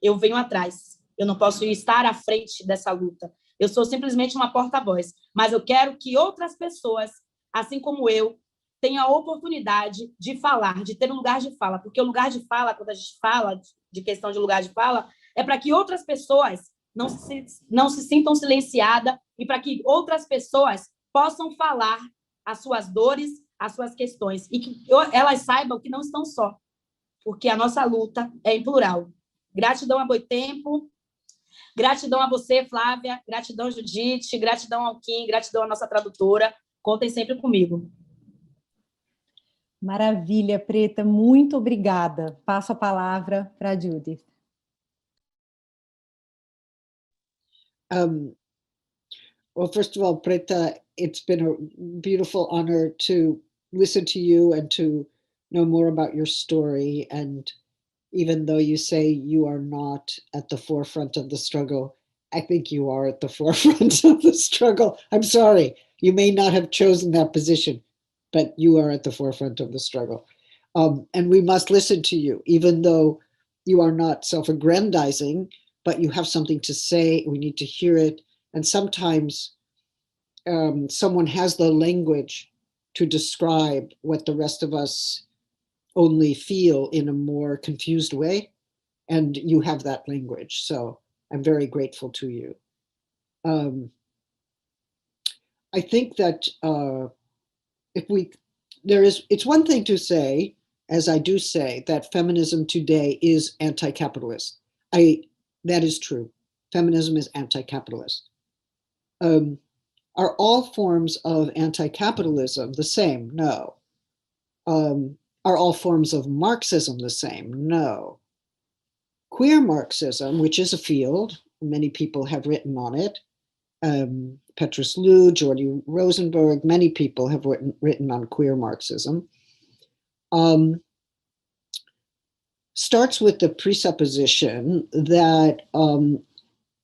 eu venho atrás. Eu não posso estar à frente dessa luta. Eu sou simplesmente uma porta-voz. Mas eu quero que outras pessoas, assim como eu, tenham a oportunidade de falar, de ter um lugar de fala. Porque o lugar de fala, quando a gente fala de questão de lugar de fala, é para que outras pessoas não se sintam silenciadas e para que outras pessoas possam falar as suas dores, as suas questões, e que elas saibam que não estão só, porque a nossa luta é em plural. Gratidão a Boitempo, gratidão a você, Flávia, gratidão, Judith, gratidão ao Kim, gratidão à nossa tradutora. Contem sempre comigo. Maravilha, Preta, muito obrigada. Passo a palavra para a Judith. Well, first of all, Preta, it's been a beautiful honor to listen to you and to know more about your story. And even though you say you are not at the forefront of the struggle, I think you are at the forefront of the struggle. I'm sorry, you may not have chosen that position, but you are at the forefront of the struggle. And we must listen to you, even though you are not self-aggrandizing, but you have something to say, we need to hear it. And sometimes someone has the language to describe what the rest of us only feel in a more confused way, and you have that language. So I'm very grateful to you. I think that it's one thing to say, as I do say, that feminism today is anti-capitalist. That is true. Feminism is anti-capitalist. Are all forms of anti-capitalism the same? No. Are all forms of Marxism the same? No. Queer Marxism, which is a field, many people have written on it. Petrus Liu, Jordi Rosenberg, many people have written on queer Marxism. Starts with the presupposition that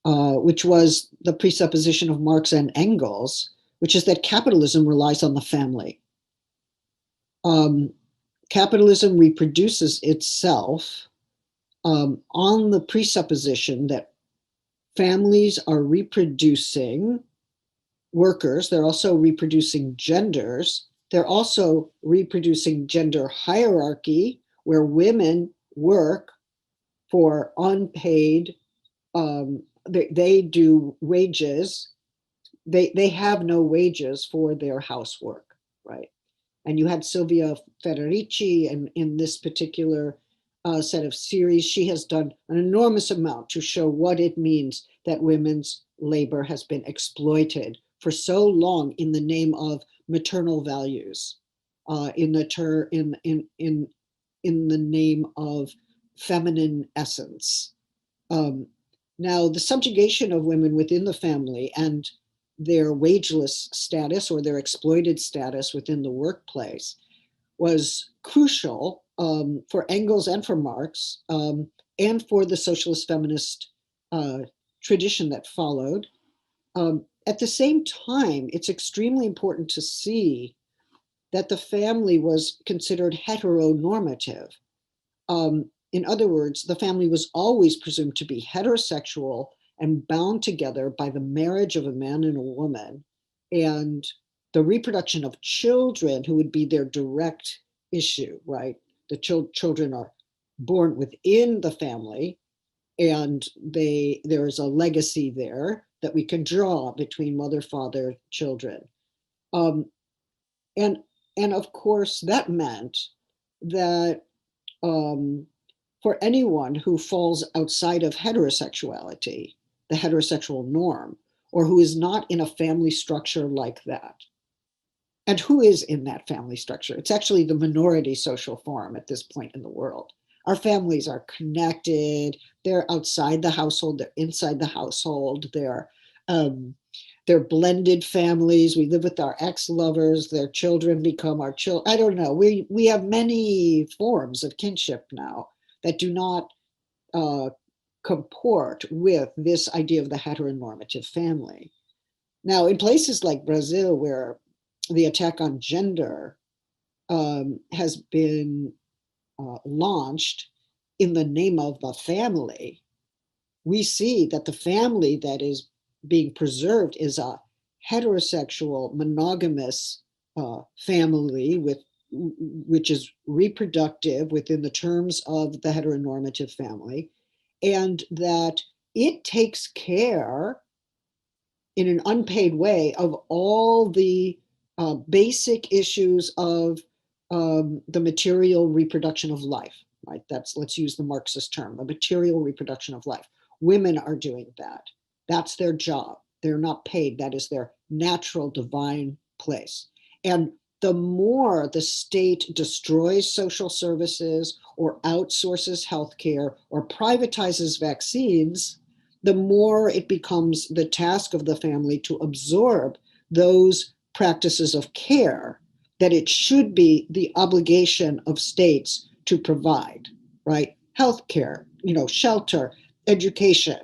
which was the presupposition of Marx and Engels, which is that capitalism relies on the family. Capitalism reproduces itself on the presupposition that families are reproducing workers, they're also reproducing genders, they're also reproducing gender hierarchy, where women work for unpaid, they do wages, they have no wages for their housework, right? And you had Silvia Federici, and in this particular set of series, she has done an enormous amount to show what it means that women's labor has been exploited for so long in the name of maternal values, in the name of feminine essence. Now, the subjugation of women within the family and their wageless status or their exploited status within the workplace was crucial for Engels and for Marx, and for the socialist feminist tradition that followed. At the same time, it's extremely important to see that the family was considered heteronormative. In other words, the family was always presumed to be heterosexual and bound together by the marriage of a man and a woman, and the reproduction of children who would be their direct issue, right? The children are born within the family, and there is a legacy there that we can draw between mother, father, children. And of course, that meant that for anyone who falls outside of heterosexuality, the heterosexual norm, or who is not in a family structure like that, and who is in that family structure, it's actually the minority social form at this point in the world. Our families are connected, they're outside the household, they're inside the household, they're blended families. We live with our ex-lovers, their children become our children. I don't know, we have many forms of kinship now that do not comport with this idea of the heteronormative family. Now, in places like Brazil, where the attack on gender has been launched in the name of the family, we see that the family that is being preserved is a heterosexual, monogamous family which is reproductive within the terms of the heteronormative family, and that it takes care in an unpaid way of all the basic issues of the material reproduction of life, right? Let's use the Marxist term, the material reproduction of life. Women are doing that. That's their job. They're not paid. That is their natural divine place. And the more the state destroys social services or outsources healthcare or privatizes vaccines, the more it becomes the task of the family to absorb those practices of care that it should be the obligation of states to provide, right? Healthcare, shelter, education.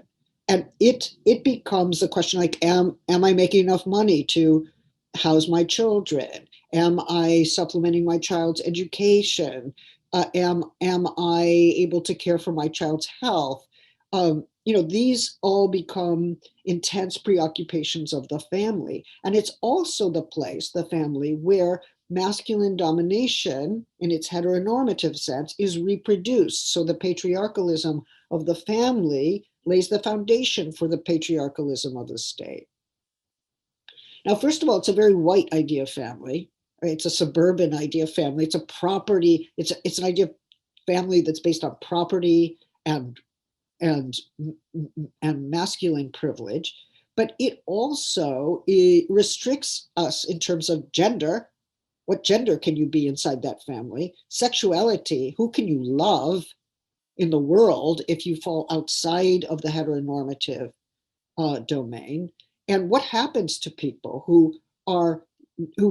And it becomes a question like, am I making enough money to house my children? Am I supplementing my child's education? Am I able to care for my child's health? These all become intense preoccupations of the family. And it's also the place, the family, where masculine domination in its heteronormative sense is reproduced. So the patriarchalism of the family lays the foundation for the patriarchalism of the state. Now, first of all, it's a very white idea of family. Right? It's a suburban idea of family. It's a property. It's an idea of family that's based on property and masculine privilege. But it also restricts us in terms of gender. What gender can you be inside that family? Sexuality, who can you love in the world if you fall outside of the heteronormative domain? And what happens to people who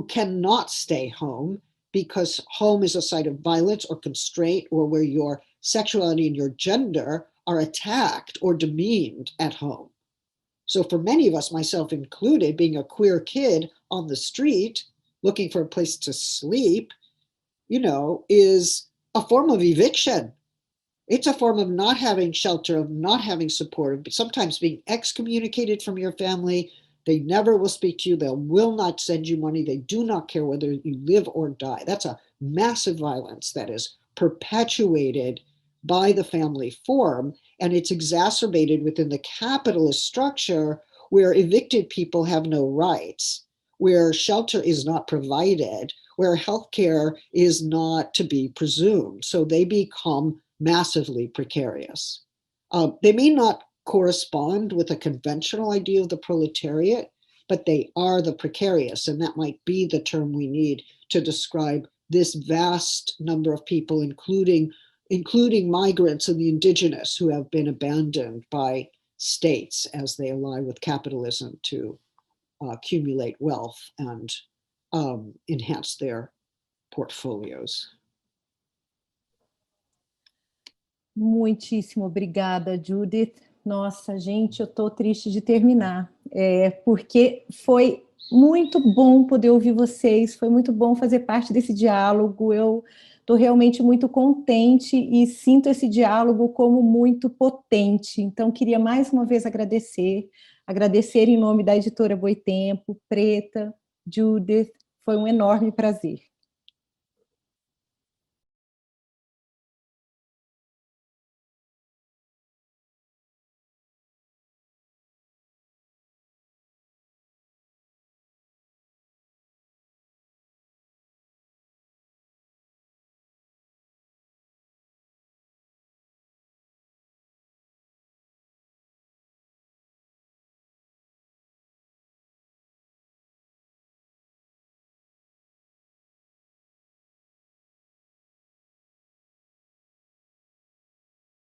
cannot stay home because home is a site of violence or constraint, or where your sexuality and your gender are attacked or demeaned at home? So for many of us, myself included, being a queer kid on the street looking for a place to sleep, is a form of eviction. It's a form of not having shelter, of not having support, of sometimes being excommunicated from your family. They never will speak to you. They will not send you money. They do not care whether you live or die. That's a massive violence that is perpetuated by the family form, and it's exacerbated within the capitalist structure where evicted people have no rights, where shelter is not provided, where healthcare is not to be presumed. So they become massively precarious. They may not correspond with a conventional idea of the proletariat, but they are the precarious, and that might be the term we need to describe this vast number of people, including migrants and the indigenous, who have been abandoned by states as they ally with capitalism to accumulate wealth and enhance their portfolios. Muitíssimo obrigada, Judith. Nossa, gente, eu estou triste de terminar, porque foi muito bom poder ouvir vocês, foi muito bom fazer parte desse diálogo, eu estou realmente muito contente e sinto esse diálogo como muito potente. Então, queria mais uma vez agradecer em nome da editora Boitempo, Preta, Judith, foi um enorme prazer.